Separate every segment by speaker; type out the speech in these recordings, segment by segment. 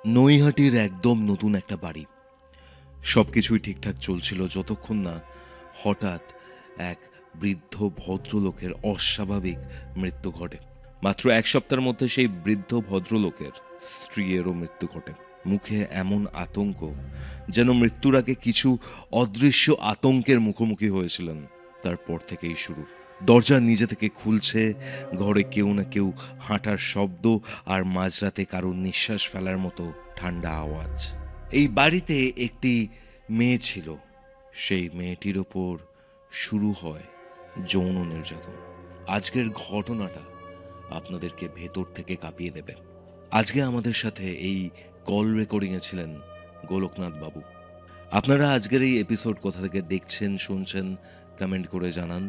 Speaker 1: নৈহাটির একদম নতুন একটা বাড়ি। সবকিছুই ঠিকঠাক চলছিল যতক্ষণ না হঠাৎ এক বৃদ্ধ ভদ্রলোকের অস্বাভাবিক মৃত্যু ঘটে। মাত্র এক সপ্তাহের মধ্যে সেই বৃদ্ধ ভদ্রলোকের স্ত্রীরও মৃত্যু ঘটে। মুখে এমন আতঙ্ক যেন মৃত্যুর আগে কিছু অদৃশ্য আতঙ্কের মুখোমুখি হয়েছিলেন। তারপর থেকেই শুরু। দরজা নিজে থেকে খুলছে, ঘরে কেউ না কেউ হাঁটার শব্দ, আর মাঝরাতে কারোর নিঃশ্বাস ফেলার মতো ঠান্ডা আওয়াজ। এই বাড়িতে একটি মেয়ে ছিল, সেই মেয়েটির ওপর শুরু হয় যৌন নির্যাতন। আজকের ঘটনাটা আপনাদেরকে ভেতর থেকে কাঁপিয়ে দেবে। আজকে আমাদের সাথে এই কল রেকর্ডিংয়ে ছিলেন গোলকনাথ বাবু। আপনারা আজকের এই এপিসোড কোথা থেকে দেখছেন শুনছেন কমেন্ট করে জানান।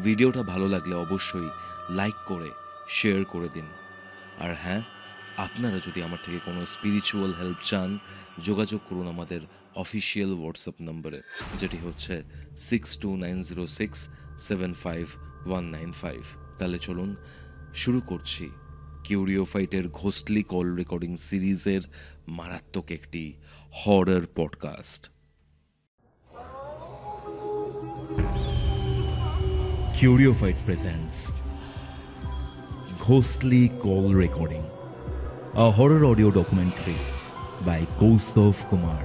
Speaker 1: ভিডিওটা ভালো লাগলে অবশ্যই লাইক করে শেয়ার করে দিন। আর হ্যাঁ, আপনারা যদি আমার থেকে কোনো স্পিরিচুয়াল হেল্প চান, যোগাযোগ করুন আমাদের অফিসিয়াল হোয়াটসঅ্যাপ নম্বরে, যেটি হচ্ছে 6290675195। তাহলে চলুন শুরু করছি কিউরিওফাইটের ঘোস্টলি কল রেকর্ডিং সিরিজের মারাত্মক একটি horror podcast. Curiofite presents Ghostly Call Recording, a horror audio documentary by Kaustav Kumar.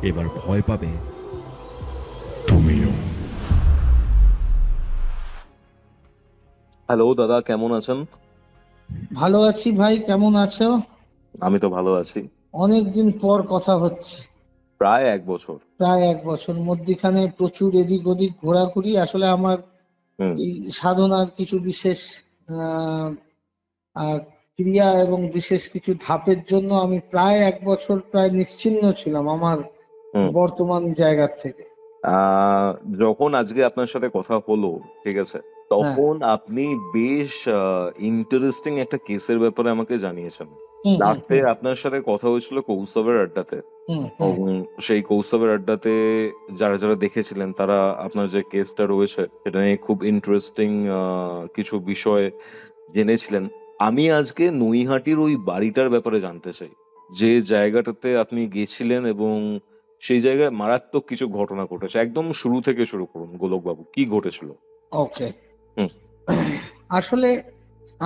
Speaker 1: এবার ভয় পাবে তুমিও।
Speaker 2: হ্যালো দাদা, কেমন আছেন?
Speaker 3: ভালো আছি ভাই, কেমন আছো?
Speaker 2: আমি তো ভালো আছি।
Speaker 3: অনেকদিন পর কথা হচ্ছে,
Speaker 2: প্রায় 1 বছর।
Speaker 3: প্রায় 1 বছর। মধ্যিখানে প্রচুর এদিক ওদিক ঘোরাঘুরি। আসলে আমার এই সাধনার কিছু বিশেষ আহ আহ, ক্রিয়া এবং বিশেষ কিছু ধাপের জন্য আমি প্রায় 1 বছর প্রায় নিশ্চিহ্ন ছিলাম আমার বর্তমান জায়গার থেকে।
Speaker 2: যখন আজকে আপনার সাথে কথা হলো, ঠিক আছে, তখন আপনি বেশ ইন্টারেস্টিং একটা কেসের ব্যাপারে আমাকে জানিয়েছেন। লাস্টে আপনার সাথে কথা হয়েছিল কৌস্তবের আড্ডাতে, এবং সেই কৌস্তবের আড্ডাতে যারা যারা দেখেছিলেন তারা আপনার যে কেসটা রয়েছে সেটা নিয়ে খুব ইন্টারেস্টিং কিছু বিষয় জেনেছিলেন। আমি আজকে নৈহাটির ওই বাড়িটার ব্যাপারে জানতে চাই, যে জায়গাটাতে আপনি গেছিলেন এবং সেই জায়গায় মারাত্মক কিছু ঘটনা ঘটেছে। একদম শুরু থেকে শুরু করুন গোলক বাবু, কি ঘটেছিল?
Speaker 3: ওকে, আসলে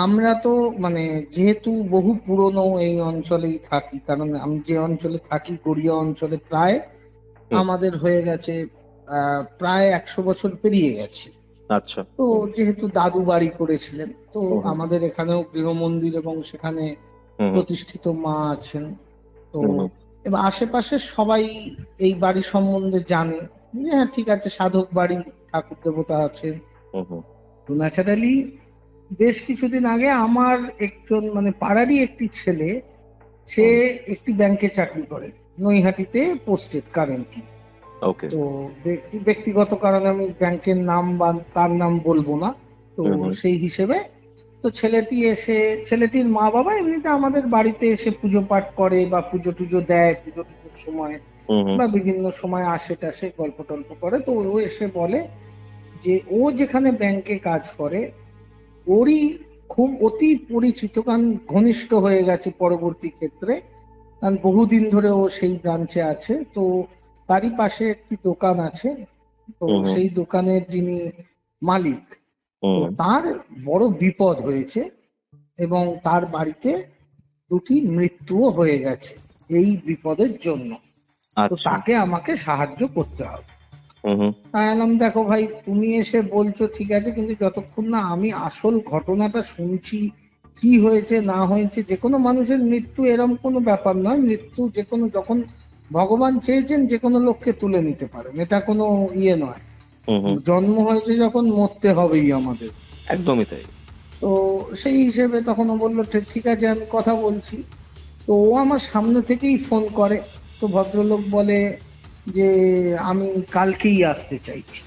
Speaker 3: আমরা তো মানে যেহেতু বহু পুরনো এই অঞ্চলেই থাকি, কারণ আমি যে অঞ্চলে থাকি গড়িয়া অঞ্চলে প্রায় আমাদের হয়ে গেছে প্রায় 100 বছর পেরিয়ে গেছে।
Speaker 2: আচ্ছা।
Speaker 3: তো যেহেতু দাদু বাড়ি করেছিলেন, তো আমাদের এখানেও গৃহমন্দির এবং সেখানে প্রতিষ্ঠিত মা আছেন। তো এবার আশেপাশে সবাই এই বাড়ি সম্বন্ধে জানে যে হ্যাঁ ঠিক আছে, সাধক বাড়ি, ঠাকুর দেবতা আছেন। তো ন্যাচারালি বেশ কিছুদিন আগে আমার একজন মানে পাড়ারই একটি ছেলে, সে একটি ব্যাংকে চাকরি করে, নৈহাটিতে পোস্টেড কারেন্টলি। তো ব্যক্তিগত কারণে আমি ব্যাংকের নাম বা তার নাম বলবো না। তো সেই হিসেবে তো ছেলেটির মা বাবা এমনিতে আমাদের বাড়িতে এসে পুজো পাঠ করে বা পুজো টুজো দেয়, পুজো টুজোর সময় বা বিভিন্ন সময় আসে টাসে গল্প টল্প করে। তো ও এসে বলে যে ও যেখানে ব্যাংকে কাজ করে ওরই খুব অতি পরিচিত, কারণ ঘনিষ্ঠ হয়ে গেছে পরবর্তী ক্ষেত্রে, কারণ বহুদিন ধরে ও সেই ব্রাঞ্চে আছে। তো তারই পাশে একটি দোকান আছে, তো সেই দোকানের যিনি মালিক, তো তার বড় বিপদ হয়েছে এবং তার বাড়িতে 2টি মৃত্যুও হয়ে গেছে এই বিপদের জন্য। তো তাকে আমাকে সাহায্য করতে হবে। দেখো ভাই, তুমি এসে বলছো ঠিক আছে, কিন্তু যতক্ষণ না আমি আসল ঘটনাটা শুনছি, কি হয়েছে না হয়েছে। যে কোনো মানুষের মৃত্যু এরকম কোনো ব্যাপার নয়। মৃত্যু যে কোনো, যখন ভগবান চেয়েছেন যে কোনো লোককে তুলে নিতে পারেন, এটা কোনো ইয়ে নয়। জন্ম হয়েছে যখন মরতে হবেই আমাদের,
Speaker 2: একদমই তাই।
Speaker 3: তো সেই হিসেবে তখন ও বললো ঠিক আছে আমি কথা বলছি। তো ও আমার সামনে থেকেই ফোন করে। তো ভদ্রলোক বলে যে আমি কালকেই আসতে চাইছি।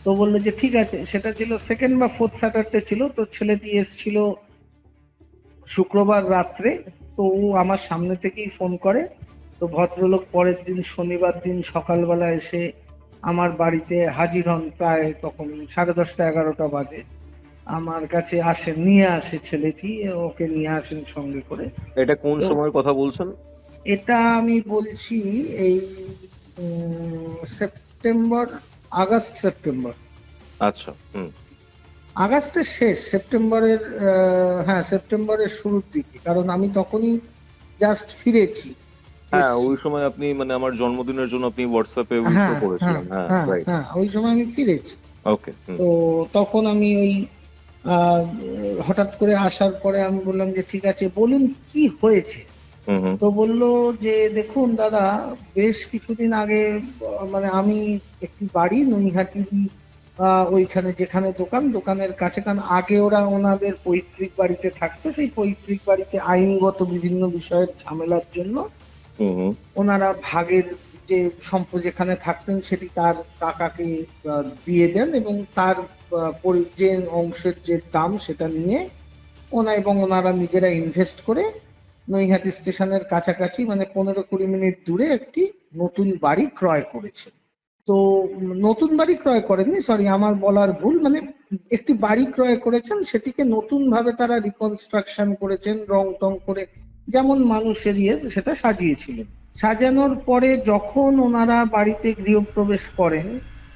Speaker 3: তো বললো যে ঠিক আছে। সেটা ছিল সেকেন্ড বা ফোর্থ স্যাটারডে ছিল। তো ছেলেটি এসেছিল শুক্রবার রাত্রে। তো ও আমার সামনে থেকেই ফোন করে। তো ভদ্রলোক পরের দিন শনিবার দিন সকালবেলা এসে আমার বাড়িতে হাজির হন, প্রায় তখন 10:30 11টা বাজে। আমার কাছে আসেন, নিয়ে আসে ছেলেটি, ওকে নিয়ে আসেন সঙ্গে করে।
Speaker 2: এটা কোন
Speaker 3: তো
Speaker 2: সময়ের কথা বলছেন?
Speaker 3: এটা আমি বলছি এই সেপ্টেম্বর, আগস্ট সেপ্টেম্বর,
Speaker 2: আচ্ছা। হুম।
Speaker 3: আগস্টের শেষ, সেপ্টেম্বরের হ্যাঁ সেপ্টেম্বরের শুরুর দিকে, কারণ আমি তখনই জাস্ট ফিরেছি,
Speaker 2: হ্যাঁ,
Speaker 3: এসছি।
Speaker 2: ওই সময় আপনি মানে আমার জন্মদিনের জন্য আপনি হোয়াটসঅ্যাপে উইশও
Speaker 3: হ্যাঁ হ্যাঁ
Speaker 2: করেছিলেন। হ্যাঁ,
Speaker 3: হ্যাঁ
Speaker 2: রাইট।
Speaker 3: হ্যাঁ, ওই সময় আমি ফিরেছি।
Speaker 2: ওকে। হুম।
Speaker 3: তো তখন আমি ওই আহ, হঠাৎ করে আসার পরে আমি বললাম যে ঠিক আছে বলুন কি হয়েছে।
Speaker 2: হুম। হুম।
Speaker 3: তো বললো যে দেখুন দাদা, বেশ কিছুদিন আগে মানে আমি একটি বাড়ি নৈহাটি, ওইখানে যেখানে দোকানের কাছে, কারণ আগে ওরা ওনাদের পৈতৃক বাড়িতে থাকতো, সেই পৈতৃক বাড়িতে আইনগত বিভিন্ন বিষয়ের ঝামেলার জন্য
Speaker 2: হুম। হুম।
Speaker 3: ওনারা ভাগের যে সম্পদ যেখানে থাকতেন সেটি তার কাকাকে দিয়ে দেন, এবং তার যে অংশের যে দাম সেটা নিয়ে ওনারা নিজেরা ইনভেস্ট করে নৈহাটি স্টেশনের কাছাকাছি, মানে 15-20 মিনিট দূরে একটি নতুন বাড়ি ক্রয় করেছে। তো নতুন বাড়ি ক্রয় করেননি, সরি আমার বলার ভুল, মানে একটি বাড়ি ক্রয় করেছেন, সেটিকে নতুন ভাবে তারা রিকনস্ট্রাকশন করেছেন, রং টং করে যেমন মানুষের সেটা সাজিয়েছিলেন। সাজানোর পরে যখন ওনারা বাড়িতে গৃহপ্রবেশ করেন,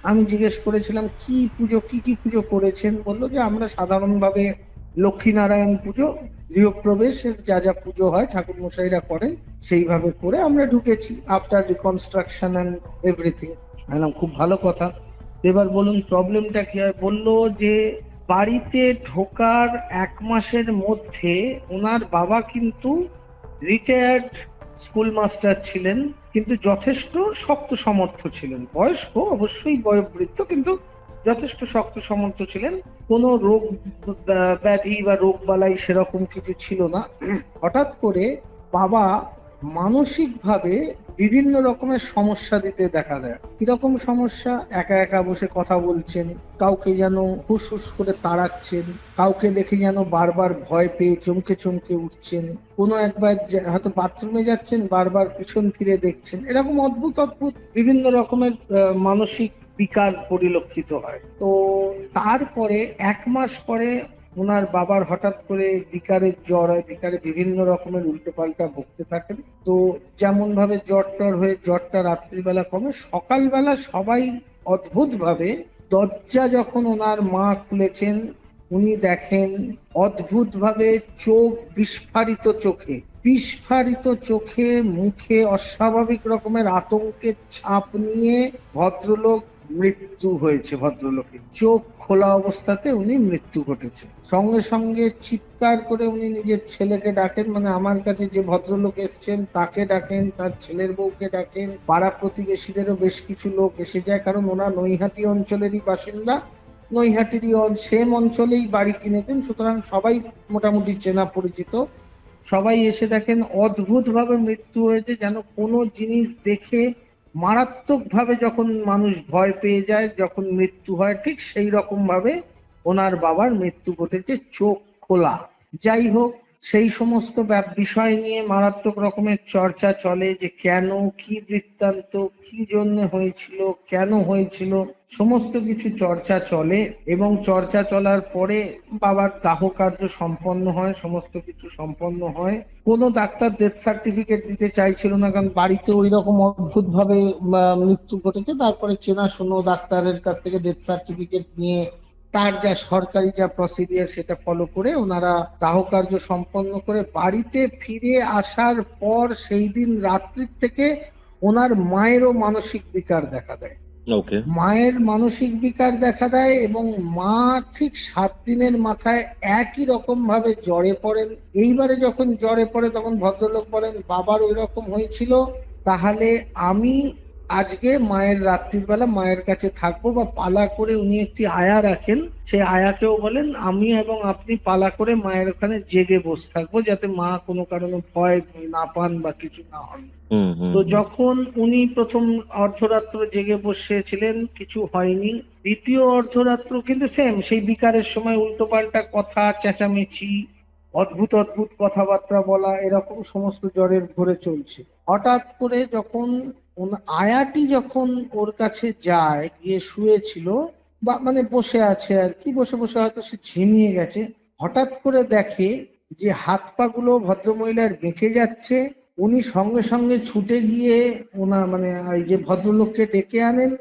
Speaker 3: আমি জিজ্ঞেস করেছিলাম কি পুজো, কি কি পুজো করেছেন। বললো যে আমরা সাধারণভাবে লক্ষ্মীনারায়ণ পুজো, গৃহপ্রবেশের যা যা পুজো হয় ঠাকুর মশাইরা করেন সেইভাবে করে আমরা ঢুকেছি, আফটার রিকনস্ট্রাকশন এন্ড এভরিথিং। বললাম খুব ভালো কথা, এবার বলুন প্রবলেমটা কি হয়। বললো যে বাড়িতে ঢোকার 1 মাসের মধ্যে ওনার বাবা কিন্তু রিটায়ার্ড স্কুল মাস্টার ছিলেন, কিন্তু যথেষ্ট শক্ত সমর্থ ছিলেন, বয়স্ক অবশ্যই বয়োবৃদ্ধ, কিন্তু যথেষ্ট শক্ত সমর্থ ছিলেন, কোনো রোগ ব্যাধি বা রোগ বালাই সেরকম কিছু ছিল না। হঠাৎ করে বাবা মানসিক ভাবে বিভিন্ন রকমের সমস্যা দিতে দেখা দেয়। কিরকম সমস্যা? একা একা বসে কথা বলছেন, কাউকে যেন হুস হুস করে তাড়াচ্ছেন, কাউকে দেখে যেন বারবার ভয় পেয়ে চমকে চমকে উঠছেন, কোনো একবার হয়তো বাথরুমে যাচ্ছেন বারবার পিছন ফিরে দেখছেন, এরকম অদ্ভুত অদ্ভুত বিভিন্ন রকমের মানসিক বিকার পরিলক্ষিত হয়। তো তারপরে 1 মাস পরে ওনার বাবার হঠাৎ করে বিকারের জ্বর হয়, বিকারে বিভিন্ন রকমের উল্টোপাল্টা বকতে থাকেন। তো যেমন ভাবে জ্বর টর হয়ে জ্বরটা রাত্রিবেলা কমে, সকালবেলা সবাই অদ্ভুত ভাবে দরজা যখন ওনার মা খুলেছেন, উনি দেখেন অদ্ভুত ভাবে চোখ বিস্ফারিত চোখে, বিস্ফারিত চোখে, মুখে অস্বাভাবিক রকমের আতঙ্কের ছাপ নিয়ে ভদ্রলোক মৃত্যু হয়েছে। ভদ্রলোকের চোখ খোলা অবস্থাতে উনি মৃত্যু ঘটেছে। সঙ্গে সঙ্গে চিৎকার করে উনি নিজের ছেলেকে ডাকেন, মানে আমার কাছে যে ভদ্রলোক এসছেন তাকে ডাকেন, তার ছেলের বউকে ডাকেন, পাড়া প্রতিবেশীদেরও বেশ কিছু লোক এসে যায়, কারণ ওনার নৈহাটি অঞ্চলেরই বাসিন্দা, নৈহাটিরই সেম অঞ্চলেই বাড়ি কিনেছেন, সুতরাং সবাই মোটামুটি চেনা পরিচিত। সবাই এসে দেখেন অদ্ভুত ভাবে মৃত্যু হয়েছে, যেন কোনো জিনিস দেখে মারাত্মক ভাবে যখন মানুষ ভয় পেয়ে যায় যখন মৃত্যু হয়, ঠিক সেই রকম ভাবে ওনার বাবার মৃত্যু ঘটেছে, চোখ খোলা। যাই হোক, সেই সমস্ত বিষয় নিয়ে মারাত্মক রকমের চর্চা চলে, যে কেন, কি বৃত্তান্ত, কি জন্য হয়েছিল, কেন হয়েছিল, সমস্ত কিছু চর্চা চলে। এবং চর্চা চলার পরে বাবার দাহ কার্য সম্পন্ন হয়, সমস্ত কিছু সম্পন্ন হয়। কোনো ডাক্তার ডেথ সার্টিফিকেট দিতে চাইছিল না, কারণ বাড়িতে ওই রকম অদ্ভুত ভাবে মৃত্যু ঘটেছে। তারপরে চেনাশোনা ডাক্তারের কাছ থেকে ডেথ সার্টিফিকেট নিয়ে তার যা সরকারি যা প্রসিডিয়ার সেটা ফলো করে ওনারা দাহ কার্য সম্পন্ন করে বাড়িতে ফিরে আসার পর সেই দিন রাত্রির থেকে ওনার মায়েরও মানসিক বিকার দেখা দেয়।
Speaker 2: ওকে।
Speaker 3: মায়ের মানসিক বিকার দেখা দেয় এবং মা ঠিক 7 দিনের মাথায় একই রকম ভাবে জ্বরে পড়েন। এইবারে যখন জ্বরে পড়ে তখন ভদ্রলোক বলেন বাবার ওই রকম হয়েছিল, তাহলে আমি আজকে মায়ের রাত্রির বেলা মায়ের কাছে থাকবো, বা পালা করে উনি একটি আয়া রাখেন, সেই আয়াকেও বলেন আমি এবং আপনি পালা করে মায়ের ওখানে জেগে বসে থাকবো, যাতে মা কোনো কারণে ভয় না পান বা কিছু না হন। তো যখন উনি প্রথম অর্ধরাত্র জেগে বসেছিলেন কিছু হয়নি, দ্বিতীয় অর্ধরাত্র কিন্তু সেম, সেই বিকারের সময় উল্টোপাল্টা কথা, চেঁচামেচি, অদ্ভুত অদ্ভুত কথাবার্তা বলা, এরকম সমস্ত জ্বরের ঘোরে চলছে। হঠাৎ করে যখন আয়াটি যখন ওর কাছে যায়, গিয়ে শুয়েছিল, বা মানে বসে আছে আর কি, বসে বসে হয়তো সে ঝিমিয়ে গেছে, হঠাৎ করে দেখে যে হাত পা গুলো ভদ্রমহিলার বেঁকে যাচ্ছে। উনি সঙ্গে সঙ্গে ছুটে গিয়ে ওনার মানে ওই যে ভদ্রলোককে ডেকে আনেন।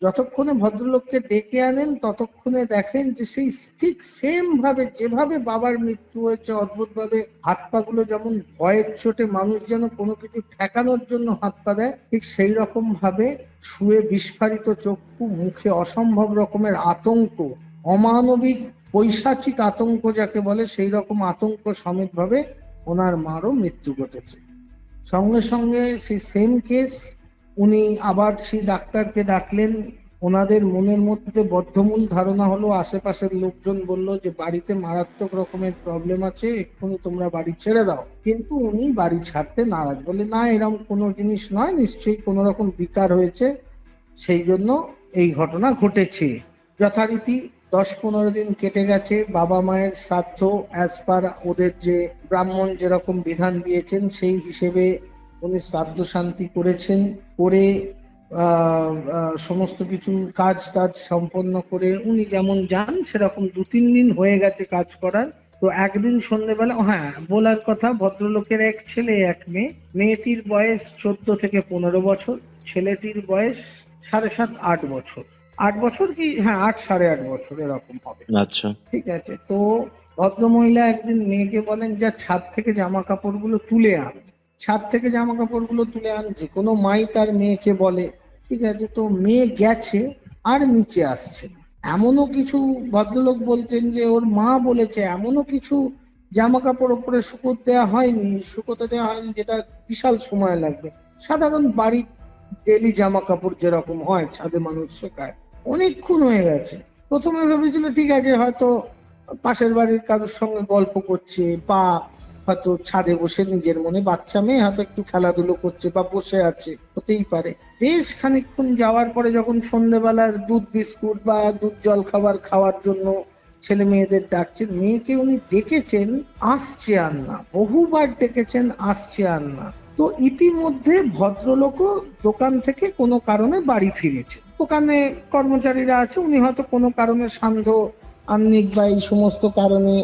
Speaker 3: যতক্ষণে ভদ্রলোককে ডেকে আনেন ততক্ষণে দেখেন যে সেই ঠিক সেম ভাবে যেভাবে বাবার মৃত্যু হয়েছে, অদ্ভুত ভাবে হাত পা গুলো যেমন ভয়ের চোটে মানুষ যেন কোনো কিছু ঠেকানোর জন্য হাত পা দেয়, ঠিক সেই রকম ভাবে শুয়ে বিস্ফারিত চক্ষু, মুখে অসম্ভব রকমের আতঙ্ক, অমানবিক পৈশাচিক আতঙ্ক যাকে বলে সেই রকম আতঙ্ক সমেত ভাবে ওনার মারও মৃত্যু ঘটেছে। সঙ্গে সঙ্গে সেই সেম কেস, উনি আবার সেই ডাক্তারকে ডাকলেন। ওনাদের মনের মধ্যে বদ্ধমূল ধারণা হলো, আশেপাশের লোকজন বলল যে বাড়িতে মারাত্মক রকমের প্রবলেম আছে, এক্ষুনি তোমরা বাড়ি ছেড়ে দাও। কিন্তু উনি বাড়ি ছাড়তে নারাজ, বলে না এরকম কোনো জিনিস নয়, নিশ্চয়ই কোনো রকম বিকার হয়েছে, সেই জন্য এই ঘটনা ঘটেছে। যথারীতি 10-15 দিন কেটে গেছে, বাবা মায়ের শ্রাদ্ধ অ্যাজ পার ওদের যে ব্রাহ্মণ যেরকম বিধান দিয়েছেন সেই হিসেবে উনি শ্রাদ্ধ শান্তি করেছেন। করে সমস্ত কিছু কাজ টাজ সম্পন্ন করে উনি যেমন যান সেরকম 2-3 দিন হয়ে গেছে কাজ করার। তো একদিন সন্ধ্যেবেলা, হ্যাঁ বলার কথা, ভদ্রলোকের এক ছেলে এক মেয়ে, মেয়েটির বয়স 14 থেকে 15 বছর, ছেলেটির বয়স 7.5-8 বছর। 8 বছর কি, হ্যাঁ 8-8.5 বছর এরকম হবে।
Speaker 2: আচ্ছা,
Speaker 3: ঠিক আছে। তো ভদ্রমহিলা একদিন মেয়েকে বলেন, যা ছাদ থেকে জামা কাপড়গুলো তুলে আন। ছাদ থেকে জামা কাপড়গুলো তুলে আন, যে কোনো মাই তার মেয়েকে বলে। ঠিক আছে। তো মেয়ে গেছে আর নিচে আসছে। এমনও কিছু ভদ্রলোক বলছেন যে ওর মা বলেছে এমনও কিছু জামা কাপড় ওপরে শুকোতে দেওয়া হয়নি যেটা বিশাল সময় লাগবে। সাধারণ বাড়ির ডেলি জামা কাপড় যেরকম হয় ছাদে মানুষ শুকায়, অনেকক্ষণ হয়ে গেছে। প্রথমে ভেবেছিল ঠিক আছে হয়তো পাশের বাড়ির কারোর সঙ্গে গল্প করছে, বা হয়তো ছাদে বসে নিজের মনে, বাচ্চা মেয়ে হয়তো একটু খেলাধুলো করছে বা বসে আছে, হতেই পারে। বেশ খানিকক্ষণ যাওয়ার পরে যখন সন্ধ্যেবেলার দুধ বিস্কুট বা দুধ জল খাবার খাওয়ার জন্য ছেলে মেয়েদের ডাকছেন, মেয়েকে উনি ডেকেছেন, আসছে আর না, বহুবার ডেকেছেন, আসছে আর না। তো ইতিমধ্যে ভদ্রলোকও দোকান থেকে কোনো কারণে বাড়ি ফিরেছে। দোকানে কর্মচারীরা আছে, উনি হয়তো কোনো কারণে সান্ধ্য আহ্নিক বা এই সমস্ত কারণে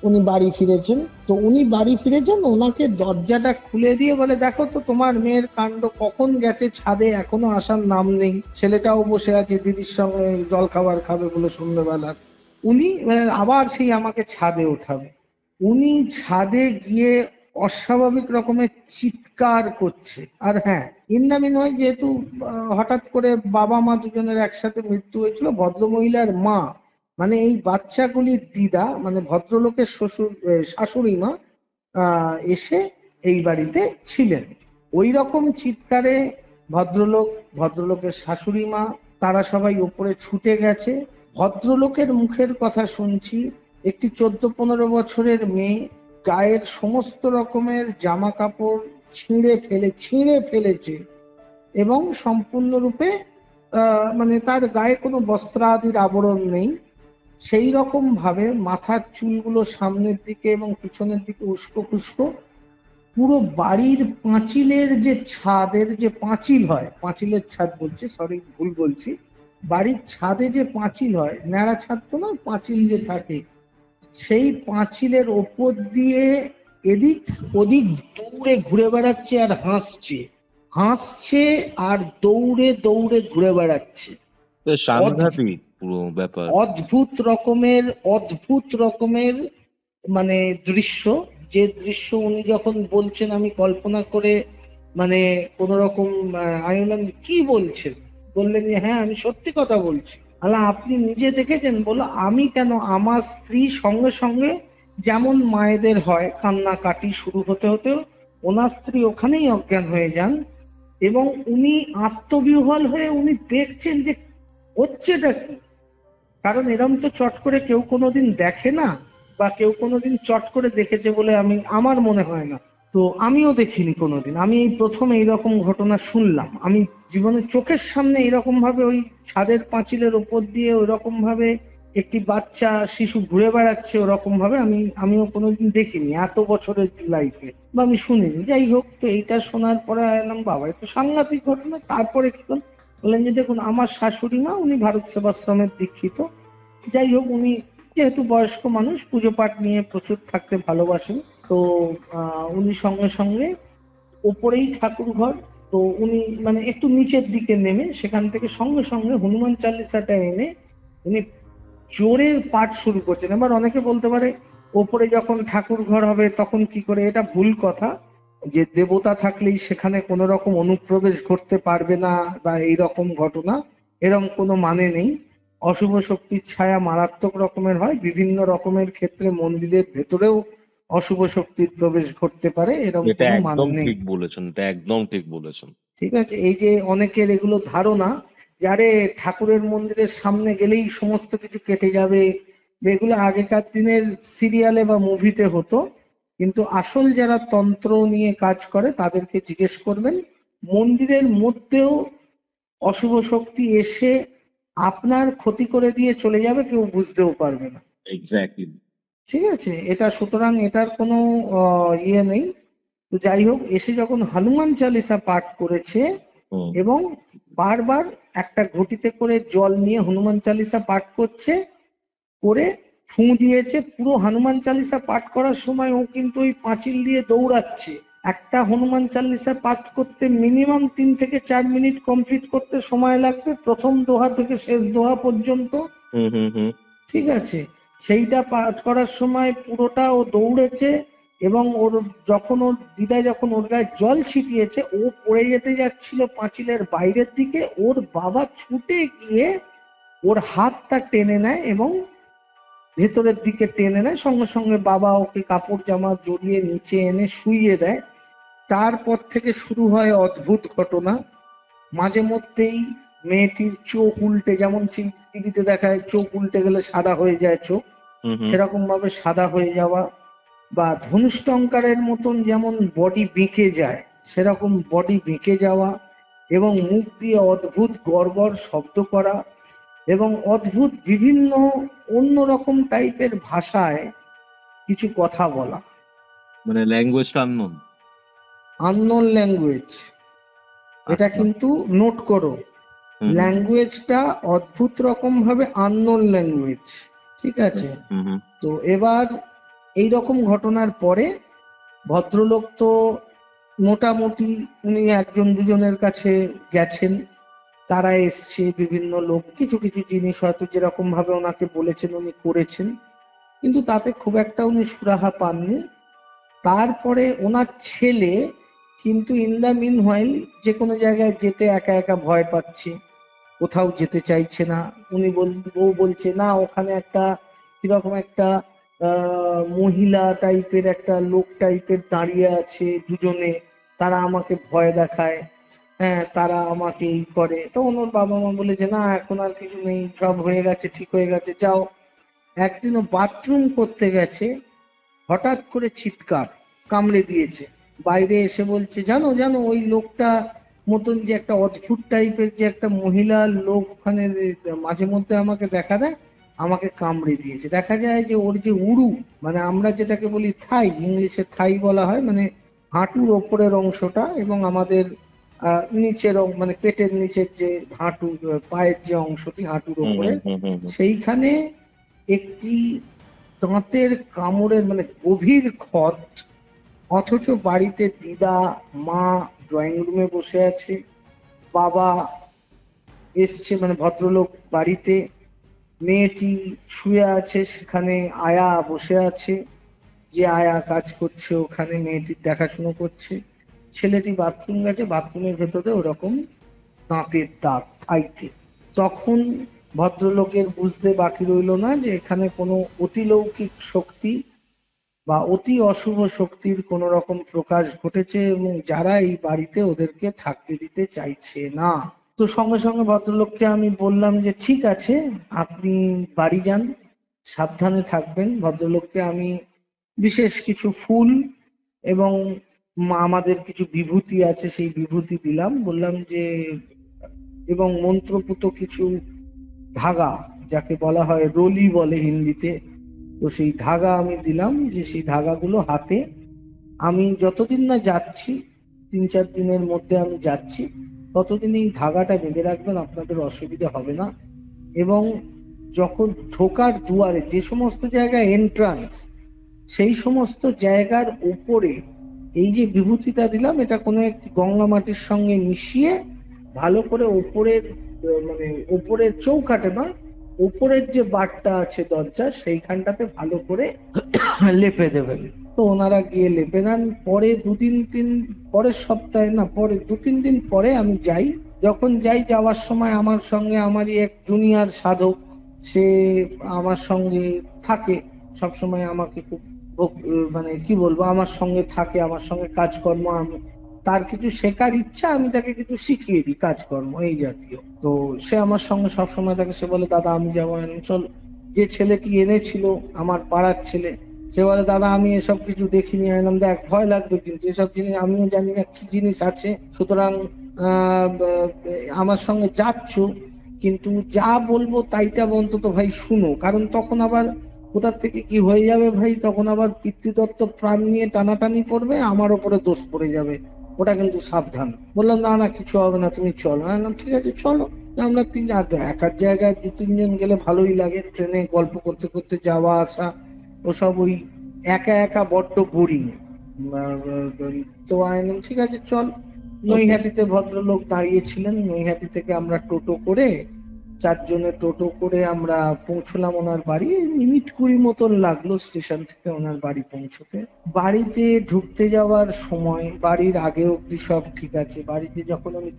Speaker 3: উনি বাড়ি ফিরেছেন। তো উনি বাড়ি ফিরেছেন, ওনাকে দরজাটা খুলে দিয়ে বলে, দেখো তো তোমার মেয়ের কাণ্ড, কখন গেছে ছাদে, এখনো আসার নাম নেই। ছেলেটাও বসে আছে দিদির সঙ্গে জল খাবার খাবে বলে সন্ধ্যেবেলা। উনি আবার সেই আমাকে ছাদে ওঠাবে। উনি ছাদে গিয়ে অস্বাভাবিক রকমের চিৎকার করছে। আর হ্যাঁ, ইন্দামিন হয় যেহেতু হঠাৎ করে বাবা মা দুজনের একসাথে মৃত্যু হয়েছিল, ভদ্রমহিলার মা মানে এই বাচ্চাগুলির দিদা মানে ভদ্রলোকের শাশুড়ি মা এসে এই বাড়িতে ছিলেন। ওই রকম চিৎকারে ভদ্রলোকের শাশুড়ি মা তারা সবাই ওপরে ছুটে গেছে। ভদ্রলোকের মুখের কথা শুনছি, একটি 14-15 বছরের মেয়ে গায়ের সমস্ত রকমের জামা কাপড় ছিঁড়ে ফেলেছে এবং সম্পূর্ণরূপে মানে তার গায়ে কোনো বস্ত্রাদির আবরণ নেই। সেই রকম ভাবে মাথার চুলগুলো সামনের দিকে এবং পিছনের দিকে উস্কো খুস্কো। পুরো বাড়ির পাঁচিলের যে ছাদের যে পাঁচিল হয়, পাঁচিলের ছাদ বলছি, সরি ভুল বলছি, বাড়ির ছাদে যে পাঁচিল হয়, ন্যাড়া ছাদ তো না, পাঁচিল যে থাকে, সেই পাঁচিলের ওপর দিয়ে এদিক ওদিক দৌড়ে ঘুরে বেড়াচ্ছে আর হাসছে আর দৌড়ে দৌড়ে ঘুরে বেড়াচ্ছে।
Speaker 2: সাংঘাতিক পুরো ব্যাপার,
Speaker 3: অদ্ভুত রকমের মানে দৃশ্য। যে দৃশ্য উনি যখন বলছেন আমি কল্পনা করে মানে কোন রকম আমি বললাম কি বলছেন, বললেন যে হ্যাঁ আমি সত্যি কথা বলছি। আলা আপনি নিজে দেখেছেন? বললো আমি কেন, আমার স্ত্রী সঙ্গে সঙ্গে যেমন মায়েদের হয় কান্নাকাটি শুরু হতে হতে ওনার স্ত্রী ওখানেই অজ্ঞান হয়ে যান এবং উনি আত্মবিহ্বল হয়ে উনি দেখছেন যে হচ্ছেটা কি। কারণ এরম তো চট করে কেউ কোনোদিন দেখে না, বা কেউ কোনোদিন চট করে দেখেছে বলে আমার মনে হয় না। তো আমিও দেখিনি কোনোদিন, আমি এই প্রথম এইরকম ঘটনা শুনলাম। আমি জীবনে চোখের সামনে এরকম ভাবে ওই ছাদের পাঁচিলের ওপর দিয়ে ওইরকম ভাবে একটি বাচ্চা শিশু ঘুরে বেড়াচ্ছে ওরকম ভাবে আমিও কোনোদিন দেখিনি এত বছরের লাইফে, বা আমি শুনিনি। যাই হোক, তো এইটা শোনার পরে এলাম বাবা একটু সাংঘাতিক ঘটনা। তারপরে কি বললেন যে দেখুন আমার শাশুড়ি মা উনি ভারত সেবাশ্রমের দীক্ষিত, যাই হোক উনি যেহেতু বয়স্ক মানুষ পুজো পাঠ নিয়ে প্রচুর থাকতে ভালোবাসেন, তো উনি সঙ্গে সঙ্গে ওপরেই ঠাকুর ঘর, তো উনি মানে একটু নিচের দিকে নেমে সেখান থেকে সঙ্গে সঙ্গে হনুমান চালিসাটা এনে উনি জোরে পাঠ শুরু করছেন। এবার অনেকে বলতে পারে ওপরে যখন ঠাকুর ঘর হবে তখন কি করে, এটা ভুল কথা, যে দেবতা থাকলেই সেখানে কোনো রকম অনুপ্রবেশ করতে পারবে না বা এইরকম ঘটনা, এরকম কোনো মানে নেই। অশুভ শক্তির ছায়া মারাত্মক রকমের হয়, বিভিন্ন রকমের ক্ষেত্রে মন্দিরের ভেতরেও অশুভ শক্তির প্রবেশ ঘটতে পারে, এরকম
Speaker 2: এটা
Speaker 3: কোনো মানে
Speaker 2: একদম
Speaker 3: নেই।
Speaker 2: ঠিক বলেছেন, এটা একদম ঠিক বলেছেন।
Speaker 3: ঠিক আছে, এই যে অনেকের এগুলো ধারণা যারে ঠাকুরের মন্দিরের সামনে গেলেই সমস্ত কিছু কেটে যাবে, এগুলো আগেকার দিনের সিরিয়ালে বা মুভিতে হতো, কিন্তু আসল যারা তন্ত্র নিয়ে কাজ করে তাদেরকে জিজ্ঞেস করবেন, মন্দিরের মধ্যেও অশুভ শক্তি এসে আপনার ক্ষতি করে দিয়ে চলে যাবে, কেউ বুঝতেও পারবে না।
Speaker 2: এক্স্যাক্টলি।
Speaker 3: ঠিক আছে, এটা সুতরাং এটার কোনো ইয়ে নেই। তো যাই হোক, এসে যখন হনুমান চালিসা পাঠ করেছে এবং বারবার একটা ঘটিতে করে জল নিয়ে হনুমান চালিসা পাঠ করছে, করে ফুঁ দিয়েছে, পুরো হনুমান চালিসা পাঠ করার সময় ও কিন্তু ওই পাঁচিল দিয়ে দৌড়াচ্ছে। একটা হনুমান চালিসা পাঠ করতে মিনিমাম 3 থেকে 4 মিনিট কমপ্লিট করতে সময় লাগবে, প্রথম দোহা থেকে শেষ দোহা পর্যন্ত। ঠিক আছে, সেইটা পাঠ করার সময় পুরোটা ও দৌড়েছে, এবং ওর যখন ওর দিদা যখন ওর গায়ে জল ছিটিয়েছে ও পড়ে যেতে যাচ্ছিল পাঁচিলের বাইরের দিকে, ওর বাবা ছুটে গিয়ে ওর হাতটা টেনে নেয় এবং ভেতরের দিকে টেনে নেয়, সঙ্গে সঙ্গে বাবা ওকে কাপড় জামা জড়িয়ে নিচে এনে শুইয়ে দেয়। তারপর থেকে শুরু হয় অদ্ভুত ঘটনা। মাঝে মধ্যেই মেয়েটির চোখ উল্টে, যেমন টিভিতে দেখায় চোখ উল্টে গেলে সাদা হয়ে যায় চোখ, সেরকম ভাবে সাদা হয়ে যাওয়া, বা ধনুষ্টঙ্কারের মতন যেমন বডি বেঁকে যায় সেরকম বডি বেঁকে যাওয়া, এবং মুখ দিয়ে অদ্ভুত গড়গড় শব্দ করা, এবং অদ্ভুত বিভিন্ন অন্যরকম টাইপের ভাষায় কিছু কথা বলা।
Speaker 2: মানে ল্যাঙ্গুয়েজটা
Speaker 3: আননোন ল্যাঙ্গুয়েজ, এটা কিন্তু নোট করো, ল্যাঙ্গুয়েজটা অদ্ভুত রকম ভাবে আননোন ল্যাঙ্গুয়েজ। ঠিক আছে, তো এবার এই রকম ঘটনার পরে ভদ্রলোক তো মোটামুটি উনি একজন দুজনের কাছে গেছেন, তারা এসছে বিভিন্ন লোক, কিছু কিছু জিনিস হয়তো যেরকম ভাবে ওনাকে বলেছেন উনি করেছেন, কিন্তু তাতে খুব একটা উনি সুরাহা পাননি। তারপরে ওনার ছেলে কিন্তু ইন দ্য মিন হোয়াইল যে কোনো জায়গায় যেতে একা একা ভয় পাচ্ছে, কোথাও যেতে চাইছে না। উনি বউ বলছে না, ওখানে একটা কিরকম একটা মহিলা টাইপের একটা লোক টাইপের দাঁড়িয়ে আছে দুজনে, তারা আমাকে ভয় দেখায়, হ্যাঁ তারা আমাকে এই করে। তো ওনার বাবা মা বলে যে না এখন আর কিছু নেই, সব হয়ে গেছে, ঠিক হয়ে গেছে, যাও। একদিনও বাথরুম করতে গেছে, হঠাৎ করে চিৎকার, কামড়ে দিয়েছে। বাইরে এসে বলছে জানো জানো ওই লোকটা মতন যে একটা অদ্ভুত টাইপের যে একটা মহিলা লোক ওখানে মাঝে মধ্যে আমাকে দেখা দেয়, আমাকে কামড়ে দিয়েছে। দেখা যায় যে ওর যে উড়ু, মানে আমরা যেটাকে বলি থাই, ইংলিশে থাই বলা হয়, মানে হাঁটুর ওপরের অংশটা এবং আমাদের নিচের মানে পেটের নিচের যে হাঁটু, পায়ের যে অংশটি হাঁটুর ওপরে, সেইখানে একটি দাঁতের কামড়ের মানে গভীর ক্ষত। অথচ বাড়িতে দিদা মা ড্রয়িং রুমে বসে আছে, বাবা এসছে মানে ভদ্রলোক বাড়িতে, মেয়েটি শুয়ে আছে সেখানে, আয়া বসে আছে, যে আয়া কাজ করছে ওখানে মেয়েটির দেখাশুনো করছে, ছেলেটি বাথরুম গেছে, বাথরুমের ভেতরে ওরকম দাঁতের দাগ থাইতে। তখন ভদ্রলোকের বুঝতে বাকি রইল না যে এখানে কোনো অতিলৌকিক শক্তি বা অতি অশুভ শক্তির কোন রকম প্রকাশ ঘটেছে, এবং যারা এই বাড়িতে ওদেরকে থাকতে দিতে চাইছে না। তো সঙ্গে সঙ্গে ভদ্রলোককে আমি বললাম যে ঠিক আছে আপনি বাড়ি যান, সাবধানে থাকবেন। ভদ্রলোককে আমি বিশেষ কিছু ফুল এবং আমাদের কিছু বিভূতি আছে সেই বিভূতি দিলাম, বললাম যে এবং মন্ত্রপুত কিছু ধাগা, যাকে বলা হয় রলি বলে হিন্দিতে, তো সেই ধাগা আমি দিলাম, যে সেই ধাগাগুলো হাতে আমি যতদিন না যাচ্ছি, 3-4 দিনের মধ্যে আমি যাচ্ছি, ততদিন এই ধাগাটা বেঁধে রাখবেন, আপনাদের অসুবিধা হবে না। এবং যখন ঢোকার দুয়ারে যে সমস্ত জায়গায় এন্ট্রান্স, সেই সমস্ত জায়গার উপরে এই যে বিভূতিটা দিলাম, এটা কোনো একটি গঙ্গা মাটির সঙ্গে মিশিয়ে ভালো করে ওপরের মানে ওপরের চৌকাঠে নয়, উপরের যে বারটা আছে দরজা সেইখানটাতে ভালো করে লেপে দেবেন। তো ওনারা গিয়ে লেপে দেন। পরে পরের সপ্তাহে না, পরে 2-3 দিন পরে আমি যাই। যখন যাই, যাওয়ার সময় আমার সঙ্গে আমারই এক জুনিয়র সাধক, সে আমার সঙ্গে থাকে সবসময়, আমাকে খুব মানে কি বলবো, আমার সঙ্গে থাকে, আমার সঙ্গে কাজকর্ম, আমি তার কিছু শেখার ইচ্ছা, আমি তাকে কিছু শিখিয়ে দিই কাজকর্ম এই জাতীয়। তো সে আমার সঙ্গে সবসময় থাকে। সে বলে, দাদা আমি যাবো। চল। যে ছেলেটি এনেছিল, আমার পাড়ার ছেলে, সে বলে, দাদা আমি এসব কিছু দেখিনি। এলাম, দেখ ভয় লাগবে কিন্তু এসব জিনিস, আমিও জানি না কি জিনিস আছে, সুতরাং আমার সঙ্গে যাচ্ছ, কিন্তু যা বলবো তাইটা অন্তত ভাই শুনো, কারণ তখন আবার কোথার থেকে কি হয়ে যাবে ভাই, তখন আবার পিতৃদত্ত প্রাণ নিয়ে টানাটানি পড়বে, আমার ওপরে দোষ পড়ে যাবে, ওটা কিন্তু সাবধান। বললাম, না না কিছু হবে না, তুমি চলো। ঠিক আছে চলো। আমরা এক এক জায়গায় 2-3 জন গেলে ভালোই লাগে, ট্রেনে গল্প করতে করতে যাওয়া আসা, ওসব ওই একা একা বড্ড বোরিং। তো আইলাম, ঠিক আছে চল। নৈহাটিতে ভদ্রলোক দাঁড়িয়েছিলেন, নৈহাটি থেকে আমরা টোটো করে, 4 জনের টোটো করে আমরা পৌঁছলাম ওনার বাড়ি। 1-20 মিনিট মতন লাগলো স্টেশন থেকে ওনার বাড়ি পৌঁছতে। বাড়িতে ঢুকতে যাওয়ার সময়, বাড়ির আগে অব্দি সব ঠিক আছে, বাড়িতে যখন আমি